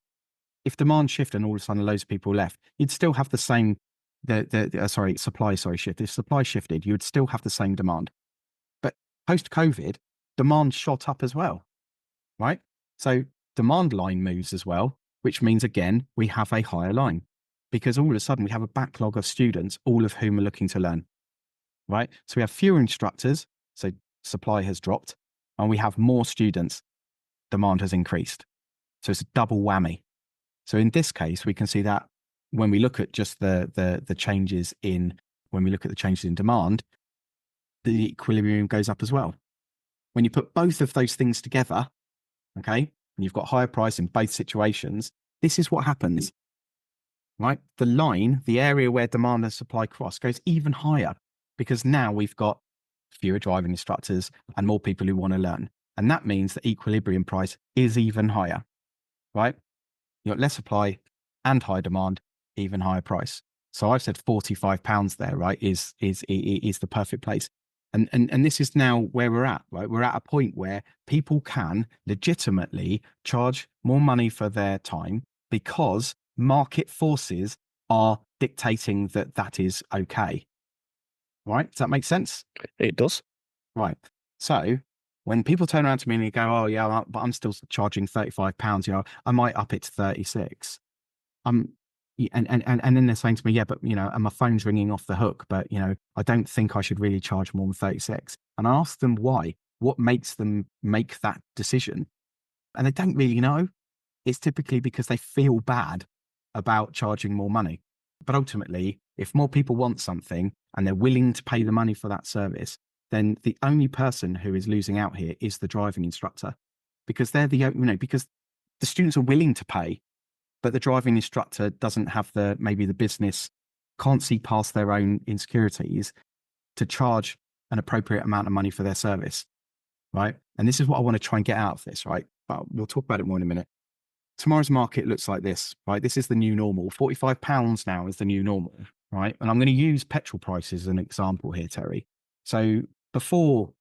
if demand shifted and all of a sudden loads of people left, you'd still have the same, supply shift. If supply shifted, you would still have the same demand. But post-COVID, demand shot up as well, right? So demand line moves as well, which means, again, we have a higher line because all of a sudden we have a backlog of students, all of whom are looking to learn, right? So we have fewer instructors, so supply has dropped, and we have more students, demand has increased. So it's a double whammy. So in this case, we can see that when we look at just the changes in, when we look at the changes in demand, the equilibrium goes up as well. When you put both of those things together, okay, and you've got higher price in both situations, this is what happens, right? The line, the area where demand and supply cross, goes even higher because now we've got fewer driving instructors and more people who want to learn. And that means the equilibrium price is even higher, right? You've got less supply and high demand, even higher price. So I've said £45 there, right, is the perfect place. And this is now where we're at, right? We're at a point where people can legitimately charge more money for their time because market forces are dictating that that is okay. Right? Does that make sense? It does. Right. So when people turn around to me and they go, oh yeah, but I'm still charging £35, you know, I might up it to 36. And then they're saying to me, yeah, but you know, and my phone's ringing off the hook, but you know, I don't think I should really charge more than 36. And I ask them why, what makes them make that decision? And they don't really know. It's typically because they feel bad about charging more money. But ultimately, if more people want something and they're willing to pay the money for that service, then the only person who is losing out here is the driving instructor, because they're because the students are willing to pay, but the driving instructor doesn't have maybe the business can't see past their own insecurities to charge an appropriate amount of money for their service, right? And this is what I want to try and get out of this, right? But we'll talk about it more in a minute. Tomorrow's market looks like this, right? This is the new normal. £45 now is the new normal, right? And I'm going to use petrol prices as an example here, Terry. So before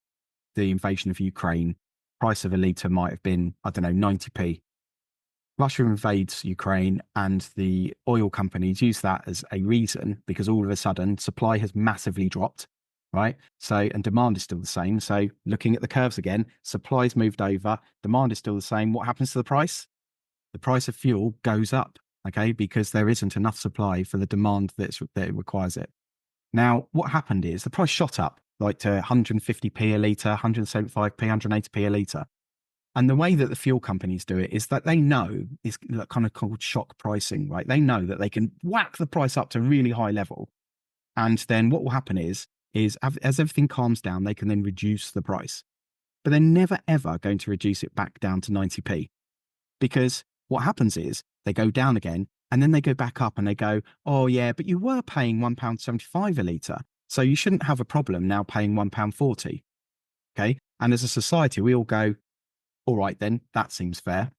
the invasion of Ukraine, price of a litre might have been, I don't know, 90p. Russia invades Ukraine and the oil companies use that as a reason because all of a sudden supply has massively dropped, right? So, and demand is still the same. So looking at the curves again, supply's moved over, demand is still the same. What happens to the price? The price of fuel goes up, okay, because there isn't enough supply for the demand that requires it. Now, what happened is the price shot up like to 150p a litre, 175p, 180p a litre. And the way that the fuel companies do it is that they know, it's kind of called shock pricing, right? They know that they can whack the price up to a really high level. And then what will happen is as everything calms down, they can then reduce the price. But they're never, ever going to reduce it back down to 90p. Because what happens is they go down again and then they go back up and they go, oh yeah, but you were paying £1.75 a litre. So you shouldn't have a problem now paying £1.40. Okay. And as a society, we all go, all right, then that seems fair.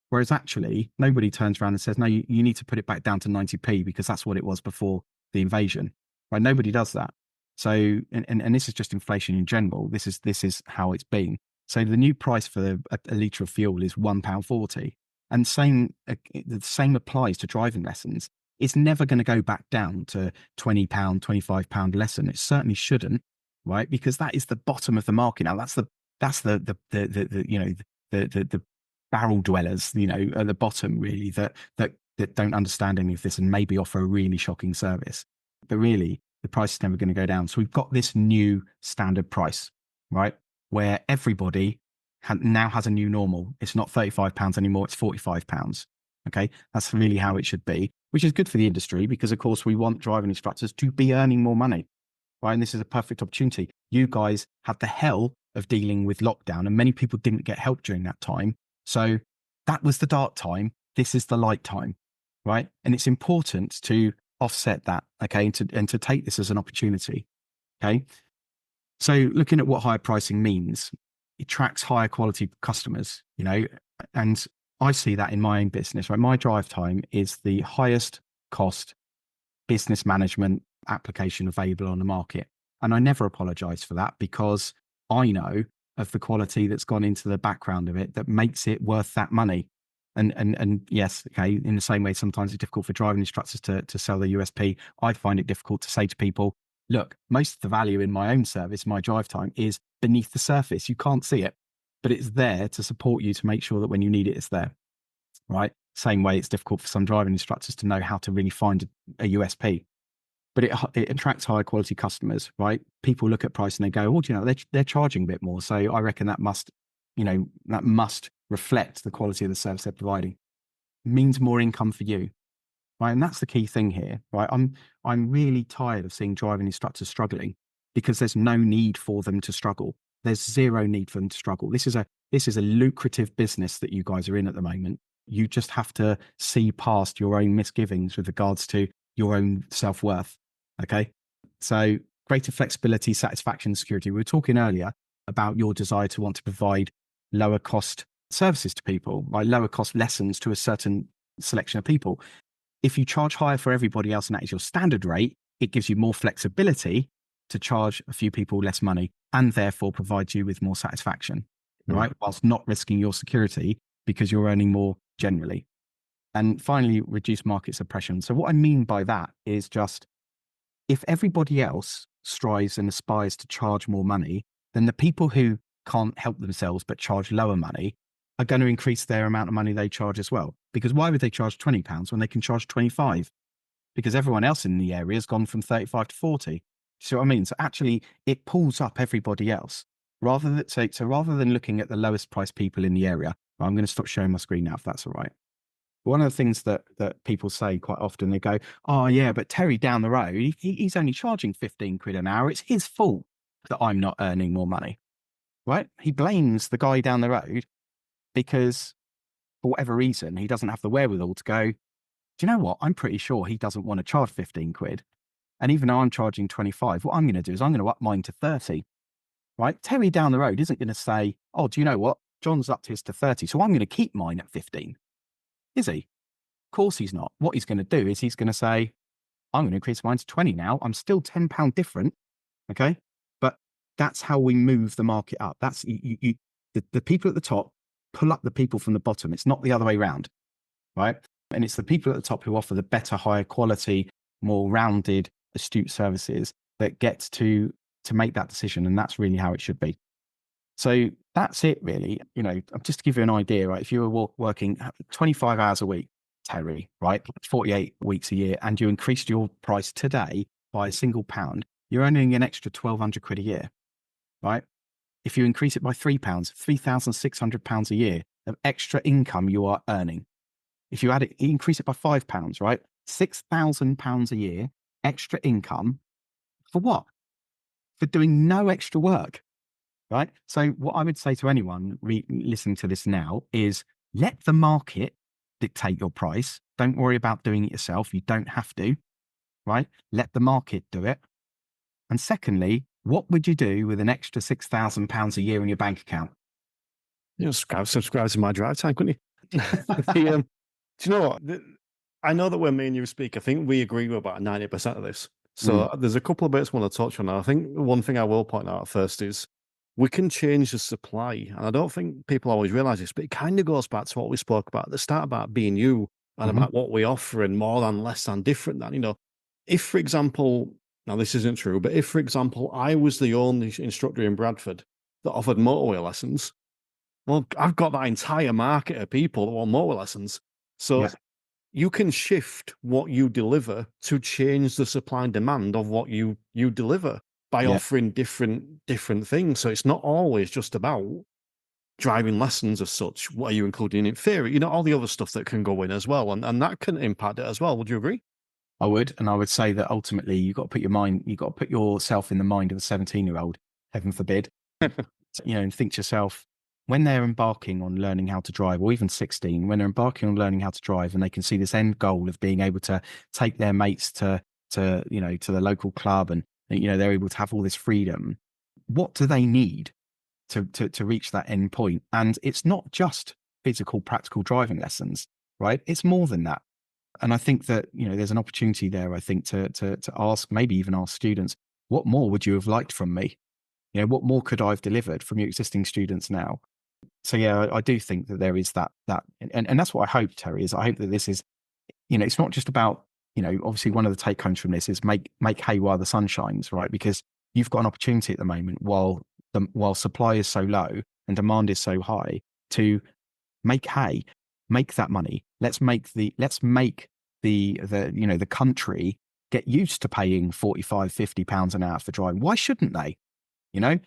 Whereas actually nobody turns around and says, no, you need to put it back down to 90p because that's what it was before the invasion, right? Nobody does that. So, and this is just inflation in general. This is how it's been. So the new price for a litre of fuel is £1.40. And the same applies to driving lessons. It's never going to go back down to £20, £25 lesson. It certainly shouldn't, right? Because that is the bottom of the market. Now that's the barrel dwellers, you know, at the bottom really that don't understand any of this and maybe offer a really shocking service. But really, the price is never going to go down. So we've got this new standard price, right? Where everybody now has a new normal. It's not £35 anymore, it's £45. Okay, that's really how it should be, which is good for the industry because, of course, we want driving instructors to be earning more money, right? And this is a perfect opportunity. You guys had the hell of dealing with lockdown and many people didn't get help during that time. So that was the dark time. This is the light time, right? And it's important to offset that, okay, and to take this as an opportunity, okay? So looking at what higher pricing means, it attracts higher quality customers, and I see that in my own business, right? My drive time is the highest cost business management application available on the market. And I never apologize for that, because I know of the quality that's gone into the background of it that makes it worth that money. And yes, okay, in the same way, sometimes it's difficult for driving instructors to sell the USP. I find it difficult to say to people, look, most of the value in my own service, my drive time, is beneath the surface. You can't see it, but it's there to support you, to make sure that when you need it, it's there, right? Same way it's difficult for some driving instructors to know how to really find a USP, but it attracts higher quality customers, right? People look at price and they go, oh, they're charging a bit more. So I reckon that must reflect the quality of the service they're providing. It means more income for you, right? And that's the key thing here, right? I'm really tired of seeing driving instructors struggling, because there's no need for them to struggle. There's zero need for them to struggle. This is a lucrative business that you guys are in at the moment. You just have to see past your own misgivings with regards to your own self-worth. Okay. So greater flexibility, satisfaction, security. We were talking earlier about your desire to want to provide lower cost services to people, right? Lower cost lessons to a certain selection of people. If you charge higher for everybody else and that is your standard rate, it gives you more flexibility to charge a few people less money, and therefore provide you with more satisfaction, right? Whilst not risking your security, because you're earning more generally. And finally, reduce market suppression. So what I mean by that is just, if everybody else strives and aspires to charge more money, then the people who can't help themselves but charge lower money are going to increase their amount of money they charge as well. Because why would they charge £20 when they can charge 25? Because everyone else in the area has gone from 35 to 40. See what I mean? So actually, it pulls up everybody else. Rather than looking at the lowest priced people in the area, I'm going to stop sharing my screen now, if that's all right. One of the things that people say quite often, they go, oh yeah, but Terry down the road, he's only charging 15 quid an hour. It's his fault that I'm not earning more money, right? He blames the guy down the road because for whatever reason, he doesn't have the wherewithal to go, do you know what? I'm pretty sure he doesn't want to charge 15 quid. And even though I'm charging 25, what I'm going to do is I'm going to up mine to 30, right? Terry down the road isn't going to say, oh, do you know what? John's upped his to 30, so I'm going to keep mine at 15. Is he? Of course he's not. What he's going to do is he's going to say, I'm going to increase mine to 20 now. I'm still £10 different. Okay. But that's how we move the market up. That's the people at the top pull up the people from the bottom. It's not the other way around. Right. And it's the people at the top who offer the better, higher quality, more rounded, astute services that gets to make that decision. And that's really how it should be. So that's it, really. Just to give you an idea, right? If you were working 25 hours a week, Terry, right, 48 weeks a year, and you increased your price today by a single pound, you're earning an extra 1,200 quid a year, right? If you increase it by £3, £3,600 a year of extra income you are earning. If you increase it by £5, right, £6,000 a year extra income for what? For doing no extra work. Right. So what I would say to anyone listening to this now is, let the market dictate your price. Don't worry about doing it yourself. You don't have to. Right. Let the market do it. And secondly, what would you do with an extra £6,000 a year in your bank account? Subscribe to my drive time, couldn't you? Do you know what? I know that when me and you speak, I think we agree with about 90% of this. So there's a couple of bits I want to touch on. I think one thing I will point out first is, we can change the supply. And I don't think people always realize this, but it kind of goes back to what we spoke about at the start about being you and about what we offer, and more than, less than, different than, if, for example, now this isn't true, but if, for example, I was the only instructor in Bradford that offered motorway lessons, well, I've got that entire market of people that want motorway lessons. So you can shift what you deliver to change the supply and demand of what you deliver by offering different things. So it's not always just about driving lessons as such. What are you including in theory? All the other stuff that can go in as well. And that can impact it as well. Would you agree? I would. And I would say that ultimately you've got to put yourself in the mind of a 17-year-old, heaven forbid, and think to yourself, when they're embarking on learning how to drive, or even 16, when they're embarking on learning how to drive, and they can see this end goal of being able to take their mates to the local club, and they're able to have all this freedom, what do they need to reach that end point? And it's not just physical, practical driving lessons, right? It's more than that. And I think that, there's an opportunity there, I think, to ask, maybe even ask students, what more would you have liked from me? What more could I have delivered from your existing students now? So, yeah, I do think that there is that, and that's what I hope, Terry, is I hope that this is, it's not just about, obviously one of the take homes from this is make hay while the sun shines, right? Because you've got an opportunity at the moment while supply is so low and demand is so high to make hay, make that money. Let's make the country get used to paying 45, 50 pounds an hour for driving. Why shouldn't they?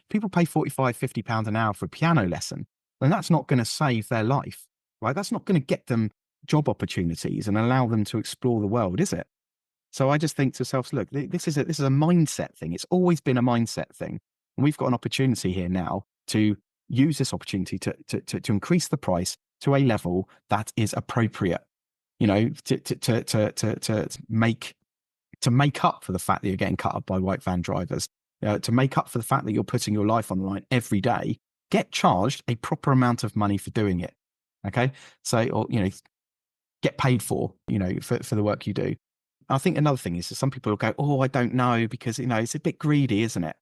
People pay 45, 50 pounds an hour for a piano lesson, and that's not going to save their life, right? That's not going to get them job opportunities and allow them to explore the world, is it? So I just think to ourselves, look, this is a mindset thing. It's always been a mindset thing. And we've got an opportunity here now to use this opportunity to increase the price to a level that is appropriate, to make up for the fact that you're getting cut up by white van drivers, to make up for the fact that you're putting your life on the line every day. Get charged a proper amount of money for doing it. Okay. So, or, get paid for the work you do. I think another thing is that some people will go, oh, I don't know, because, it's a bit greedy, isn't it?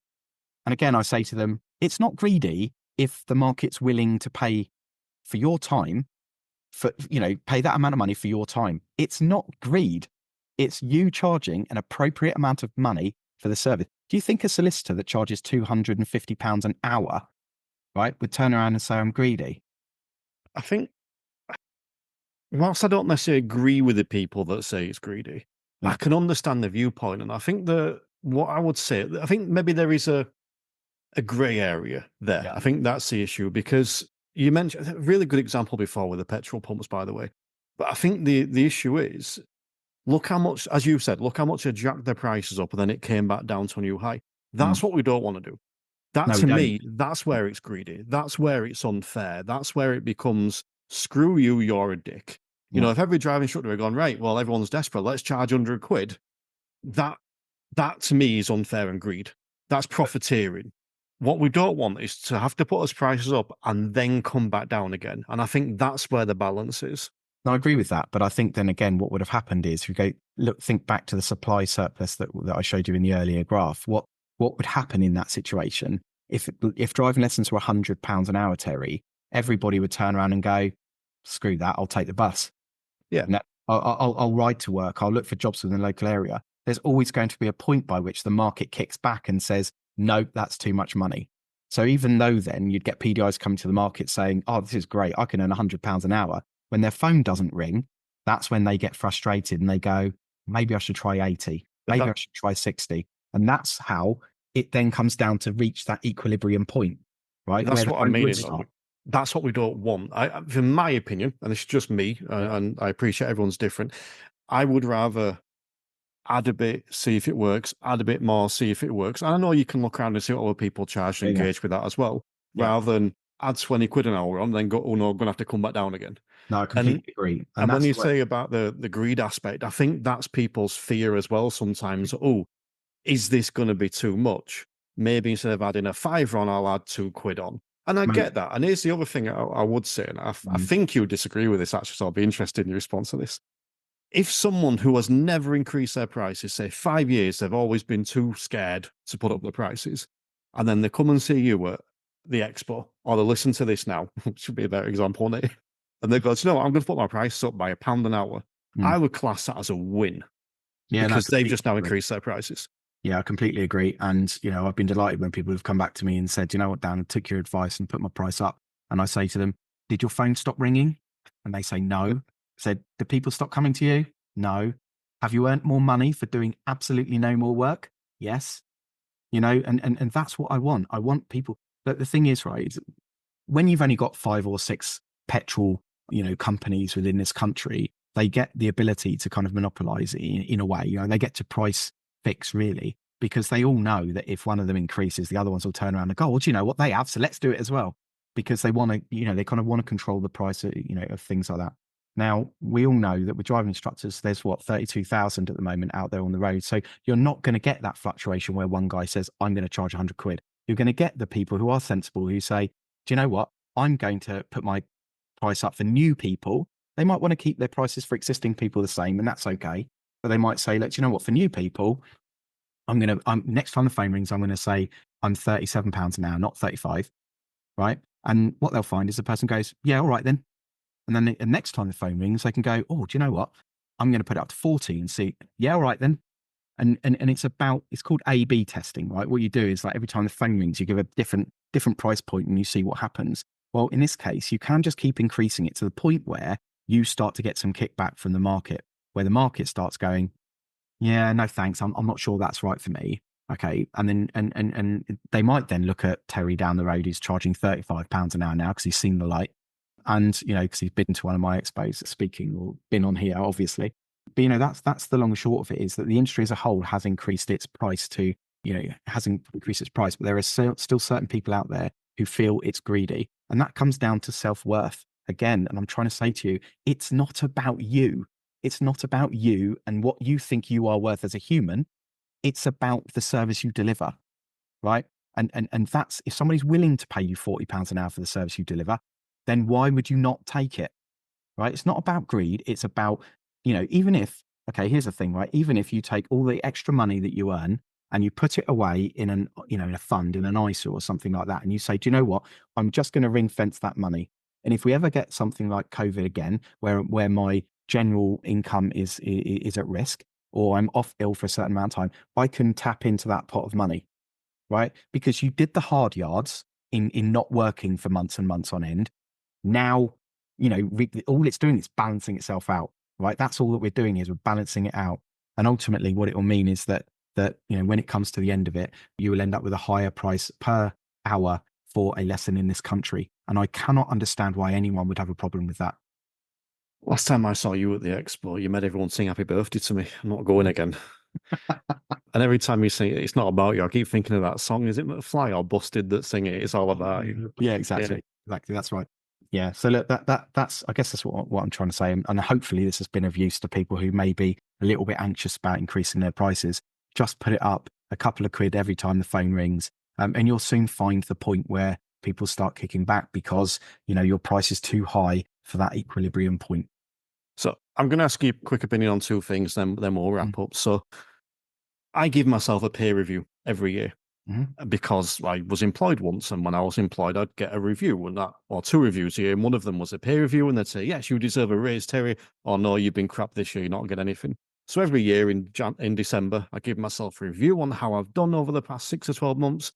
And again, I say to them, it's not greedy if the market's willing to pay for your time, pay that amount of money for your time. It's not greed. It's you charging an appropriate amount of money for the service. Do you think a solicitor that charges £250 an hour, right, would turn around and say, I'm greedy? I think, whilst I don't necessarily agree with the people that say it's greedy, I can understand the viewpoint. And I think that what I would say, I think maybe there is a grey area there. Yeah. I think that's the issue, because you mentioned a really good example before with the petrol pumps, by the way. But I think the issue is, look how much, as you said, look how much they jacked their prices up and then it came back down to a new high. That's what we don't want to do. That, to me, that's where it's greedy. That's where it's unfair. That's where it becomes, screw you, you're a dick. If every driving instructor had gone, right, well, everyone's desperate, let's charge £100. That to me is unfair and greed. That's profiteering. What we don't want is to have to put those prices up and then come back down again. And I think that's where the balance is. No, I agree with that. But I think then again, what would have happened is, if you think back to the supply surplus that I showed you in the earlier graph, what would happen in that situation? If driving lessons were £100 an hour, Terry, everybody would turn around and go, screw that, I'll take the bus. Yeah. I'll ride to work. I'll look for jobs within the local area. There's always going to be a point by which the market kicks back and says, no, that's too much money. So even though then you'd get PDIs coming to the market saying, oh, this is great, I can earn £100 an hour. When their phone doesn't ring, that's when they get frustrated and they go, maybe I should try 80. Maybe I should try 60. And that's how it then comes down to reach that equilibrium point, right? That's what I mean. That's what we don't want. In my opinion, and it's just me, and I appreciate everyone's different, I would rather add a bit, see if it works, add a bit more, see if it works. And I know you can look around and see what other people charge and engage with that as well, rather than add 20 quid an hour on, then go, oh no, I'm going to have to come back down again. No, I completely agree. And when you say about the greed aspect, I think that's people's fear as well sometimes. Oh, is this going to be too much? Maybe instead of adding a £5 on, I'll add £2 on. And I get that. And here's the other thing I would say, and I think you disagree with this actually, so I'll be interested in your response to this. If someone who has never increased their prices, say 5 years, they've always been too scared to put up the prices, and then they come and see you at the expo, or they listen to this now, which should be a better example, wouldn't it? And they go, you know what, I'm going to put my price up by £1 an hour. I would class that as a win. Yeah, because they've just now increased their prices. Yeah, I completely agree. And, I've been delighted when people have come back to me and said, you know what, Dan, I took your advice and put my price up. And I say to them, did your phone stop ringing? And they say, no. I said, do people stop coming to you? No. Have you earned more money for doing absolutely no more work? Yes. And that's what I want. I want people, but the thing is, right, when you've only got 5 or 6 petrol, companies within this country, they get the ability to kind of monopolize it in a way, they get to price fix really, because they all know that if one of them increases, the other ones will turn around and go, well, do you know what they have? So let's do it as well. because they want to, they kind of want to control the price of, of things like that. Now, we all know that with driving instructors, there's 32,000 at the moment out there on the road. So you're not going to get that fluctuation where one guy says, I'm going to charge 100 quid. You're going to get the people who are sensible, who say, do you know what? I'm going to put my price up for new people. They might want to keep their prices for existing people the same, and that's okay. But they might say, look, do you know what? For new people, next time the phone rings, I'm going to say I'm £37 an hour, not 35, right? And what they'll find is the person goes, yeah, all right then. And then the next time the phone rings, they can go, oh, do you know what? I'm going to put it up to 40 and see, yeah, all right then. And it's called A/B testing, right? What you do is, like, every time the phone rings, you give a different price point and you see what happens. Well, in this case, you can just keep increasing it to the point where you start to get some kickback from the market, where the market starts going, yeah, no thanks, I'm not sure that's right for me. Okay. And then and they might then look at Terry down the road, who's charging £35 an hour now because he's seen the light. And, because he's been to one of my expos speaking, or been on here, obviously. But, that's the long and short of it, is that the industry as a whole has increased its price to, hasn't increased its price, but there are still certain people out there who feel it's greedy. And that comes down to self-worth again. And I'm trying to say to you, it's not about you. It's not about you and what you think you are worth as a human. It's about the service you deliver, right? And that's, if somebody's willing to pay you £40 an hour for the service you deliver, then why would you not take it, right? It's not about greed. It's about, even if, okay, here's the thing, right? Even if you take all the extra money that you earn and you put it away in in a fund, in an ISA or something like that, and you say, do you know what? I'm just going to ring fence that money. And if we ever get something like COVID again, where my general income is at risk, or I'm off ill for a certain amount of time, I can tap into that pot of money, right? Because you did the hard yards in not working for months and months on end. Now, all it's doing is balancing itself out, right? That's all that we're doing, is we're balancing it out. And ultimately what it will mean is that, when it comes to the end of it, you will end up with a higher price per hour for a lesson in this country. And I cannot understand why anyone would have a problem with that. Last time I saw you at the expo, you made everyone sing happy birthday to me. I'm not going again. And every time you sing it, it's not about you. I keep thinking of that song. Is it McFly or Busted that sing it? It's all about you. Yeah, exactly. Yeah. Exactly. That's right. Yeah. So look, that's, I guess that's what I'm trying to say. And hopefully this has been of use to people who may be a little bit anxious about increasing their prices. Just put it up a couple of quid every time the phone rings. And you'll soon find the point where people start kicking back because, your price is too high for that equilibrium point. So I'm going to ask you a quick opinion on two things, then we'll wrap up. So I give myself a peer review every year. Because I was employed once, and when I was employed, I'd get a review, or two reviews a year, and one of them was a peer review, and they'd say, yes, you deserve a raise, Terry, or no, you've been crap this year, you're not getting anything. So every year in December, I give myself a review on how I've done over the past 6 or 12 months.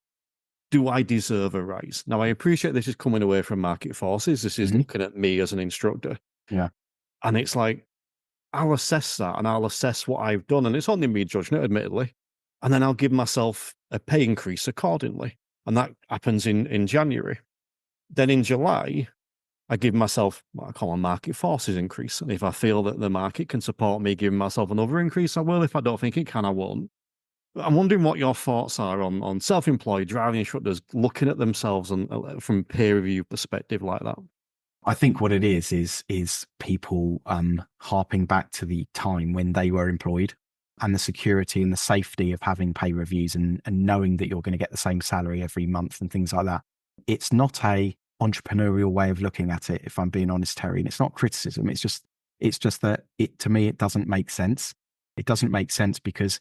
Do I deserve a rise? Now, I appreciate this is coming away from market forces. This is looking at me as an instructor. Yeah. And it's like, I'll assess that, and I'll assess what I've done, and it's only me judging it, admittedly. And then I'll give myself a pay increase accordingly. And that happens in January. Then in July, I give myself what I call a market forces increase. And if I feel that the market can support me giving myself another increase, I will. If I don't think it can, I won't. I'm wondering what your thoughts are on self-employed driving instructors looking at themselves from a peer review perspective like that. I think what it is people harping back to the time when they were employed, and the security and the safety of having pay reviews and knowing that you're going to get the same salary every month and things like that. It's not a entrepreneurial way of looking at it, if I'm being honest, Terry. And it's not criticism. It's just that to me, it doesn't make sense. It doesn't make sense because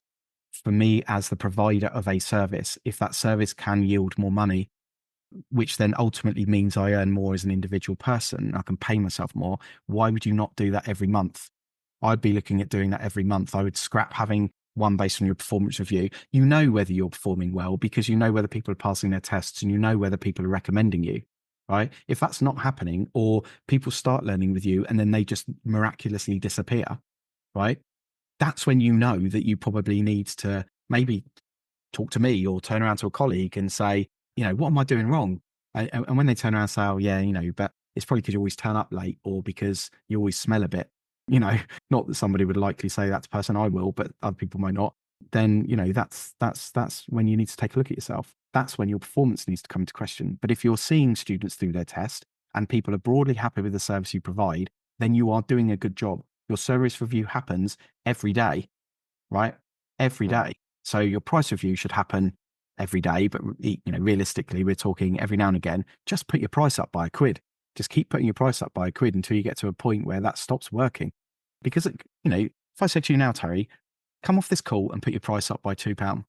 for me, as the provider of a service, if that service can yield more money, which then ultimately means I earn more as an individual person, I can pay myself more, why would you not do that every month? I'd be looking at doing that every month. I would scrap having one based on your performance review. You know whether you're performing well because you know whether people are passing their tests and you know whether people are recommending you, right? If that's not happening, or people start learning with you and then they just miraculously disappear, right? That's when you know that you probably need to maybe talk to me or turn around to a colleague and say, what am I doing wrong? And when they turn around and say, oh yeah, but it's probably because you always turn up late or because you always smell a bit. Not that somebody would likely say that to person, I will, but other people might not. Then, that's when you need to take a look at yourself. that's when your performance needs to come into question. But if you're seeing students through their test and people are broadly happy with the service you provide, then you are doing a good job. Your service review happens every day, right? Every day. So your price review should happen every day, but realistically, we're talking every now and again. Just put your price up by £1. Just keep putting your price up by £1 until you get to a point where that stops working. Because if I said to you now, Terry, come off this call and put your price up by £2,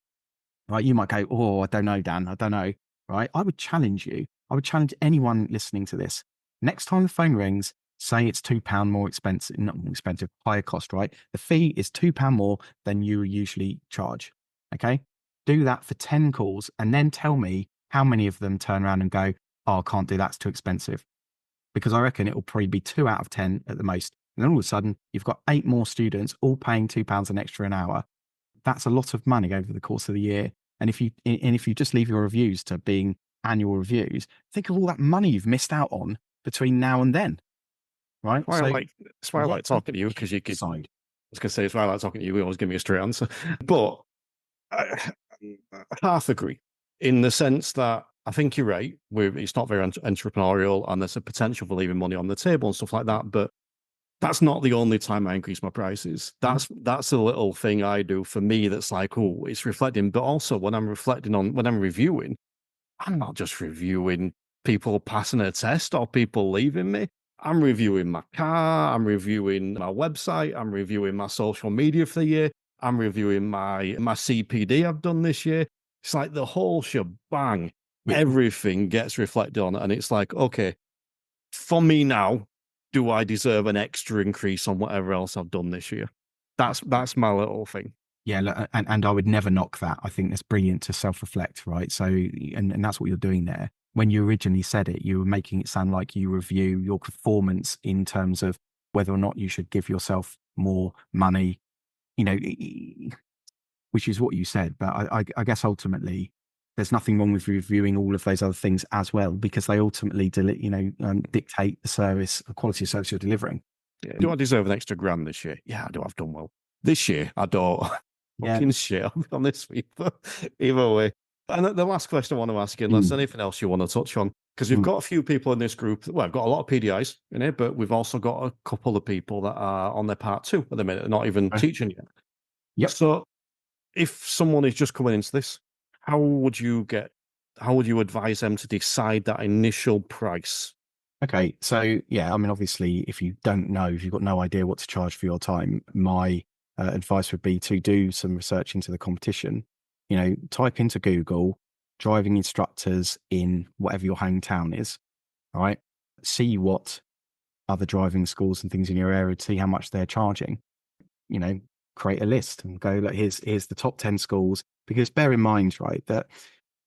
right? You might go, oh, I don't know, Dan, I don't know, right? I would challenge you. I would challenge anyone listening to this. Next time the phone rings, say it's £2 more expensive, not more expensive, higher cost, right? The fee is £2 more than you usually charge. Okay. Do that for 10 calls and then tell me how many of them turn around and go, oh, I can't do that. It's too expensive. Because I reckon it will probably be 2 out of 10 at the most. And then all of a sudden you've got 8 more students all paying £2 an extra an hour. That's a lot of money over the course of the year. And if you just leave your reviews to being annual reviews, think of all that money you've missed out on between now and then. Right. It's why I like talking to you, because you could. I was going to say, it's why I like talking to you. You always give me a straight answer. But I half agree in the sense that I think you're right. It's not very entrepreneurial, and there's a potential for leaving money on the table and stuff like that. But that's not the only time I increase my prices. That's a little thing I do for me that's like, oh, it's reflecting. But also when I'm reviewing, I'm not just reviewing people passing a test or people leaving me. I'm reviewing my car, I'm reviewing my website, I'm reviewing my social media for the year, I'm reviewing my CPD I've done this year. It's like the whole shebang. Everything gets reflected on it. And it's like, okay, for me now, do I deserve an extra increase on whatever else I've done this year? That's my little thing. Yeah, and I would never knock that. I think that's brilliant to self-reflect, right? So, and that's what you're doing there. When you originally said it, you were making it sound like you review your performance in terms of whether or not you should give yourself more money, which is what you said. But I guess ultimately, there's nothing wrong with reviewing all of those other things as well, because they ultimately, dictate the quality of service you're delivering. Yeah. Do I deserve an extra grand this year? Yeah, I do. I've done well. This year, I don't. Fucking shit, I'll be honest with you. Either way. And the last question I want to ask you, unless anything else you want to touch on, because we've got a few people in this group. Well, I've got a lot of PDIs in it, but we've also got a couple of people that are on their part 2 at the minute, not even teaching yet. Yep. So if someone is just coming into this, how would you advise them to decide that initial price? Okay. So, yeah, I mean, obviously, if you've got no idea what to charge for your time, my advice would be to do some research into the competition. Type into Google driving instructors in whatever your hometown is, all right? See what other driving schools and things in your area, see how much they're charging. Create a list and go, look, here's the top 10 schools. Because bear in mind, right, that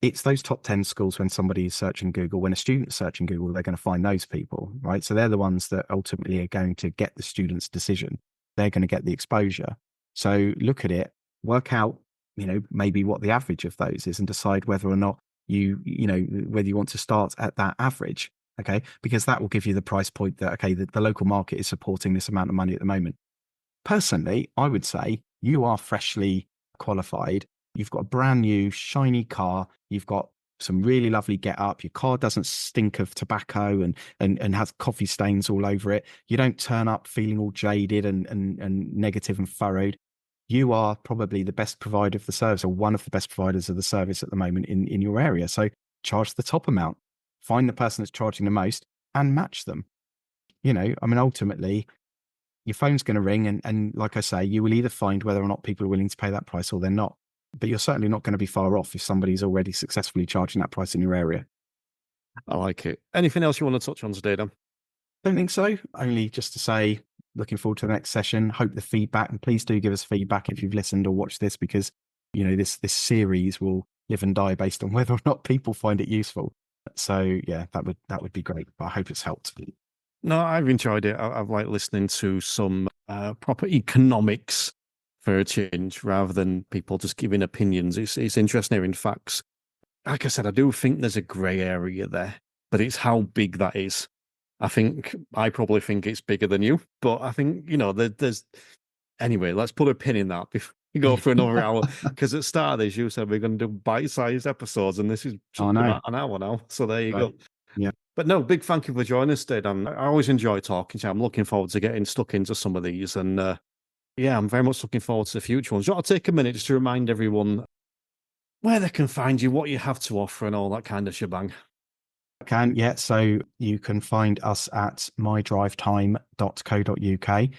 it's those top 10 schools when somebody is searching Google, when a student's searching Google, they're going to find those people, right? So they're the ones that ultimately are going to get the student's decision. They're going to get the exposure. So look at it, work out, maybe what the average of those is, and decide whether or not whether you want to start at that average. Okay. Because that will give you the price point that, okay, the local market is supporting this amount of money at the moment. Personally, I would say you are freshly qualified. You've got a brand new shiny car. You've got some really lovely get up. Your car doesn't stink of tobacco and has coffee stains all over it. You don't turn up feeling all jaded and negative and furrowed. You are probably the best provider of the service, or one of the best providers of the service at the moment in your area. So charge the top amount, find the person that's charging the most and match them. Ultimately, your phone's going to ring and like I say, you will either find whether or not people are willing to pay that price or they're not. But you're certainly not going to be far off if somebody's already successfully charging that price in your area. I like it. Anything else you want to touch on today, Dan? Don't think so. Only just to say, looking forward to the next session. Hope the feedback, and please do give us feedback if you've listened or watched this, because this series will live and die based on whether or not people find it useful. So yeah, that would be great. But I hope it's helped. No, I've enjoyed it. I've liked listening to some proper economics for a change, rather than people just giving opinions. It's interesting hearing facts. Like I said, I do think there's a grey area there, but it's how big that is. I probably think it's bigger than you, but I think, there's... Anyway, let's put a pin in that go for another hour. Because at the start of this, you said we're going to do bite-sized episodes, and this is just about an hour now. So there you go. Yeah. But no, big thank you for joining us today, Dan. I always enjoy talking to you. I'm looking forward to getting stuck into some of these. And I'm very much looking forward to the future ones. I'll take a minute just to remind everyone where they can find you, what you have to offer, and all that kind of shebang. So you can find us at mydrivetime.co.uk.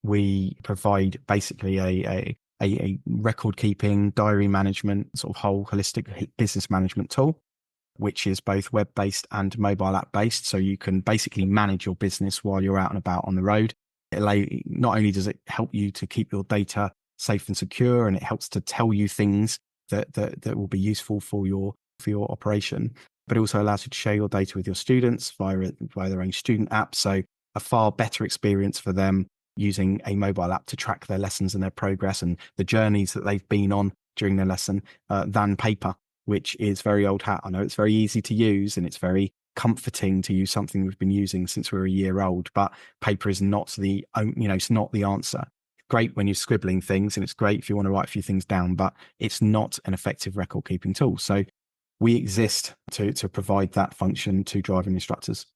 We provide basically a record keeping, diary management, sort of whole holistic business management tool, which is both web-based and mobile app-based. So you can basically manage your business while you're out and about on the road. Not only does it help you to keep your data safe and secure, and it helps to tell you things that will be useful for your operation, but it also allows you to share your data with your students via their own student app. So a far better experience for them using a mobile app to track their lessons and their progress and the journeys that they've been on during their lesson than paper, which is very old hat. I know it's very easy to use and it's very comforting to use something we've been using since we were a year old, but paper is not it's not the answer. Great when you're scribbling things, and it's great if you want to write a few things down, but it's not an effective record keeping tool. So we exist to provide that function to driving instructors.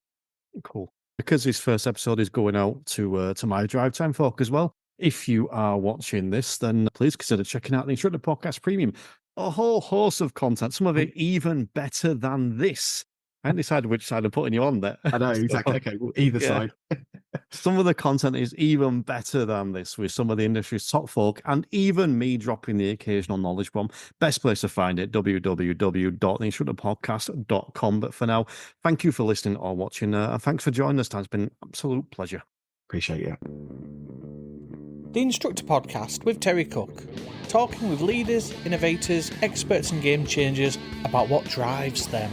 Cool. Because this first episode is going out to my drive time folk as well. If you are watching this, then please consider checking out the Instructor Podcast Premium. A whole host of content, some of it even better than this. I haven't decided which side I'm putting you on there. I know, exactly. Okay, well, either side. Some of the content is even better than this with some of the industry's top folk, and even me dropping the occasional knowledge bomb. Best place to find it, www.theinstructorpodcast.com. But for now, thank you for listening or watching, and thanks for joining us, Dan. It's been an absolute pleasure. Appreciate you. The Instructor Podcast with Terry Cook, talking with leaders, innovators, experts and game changers about what drives them.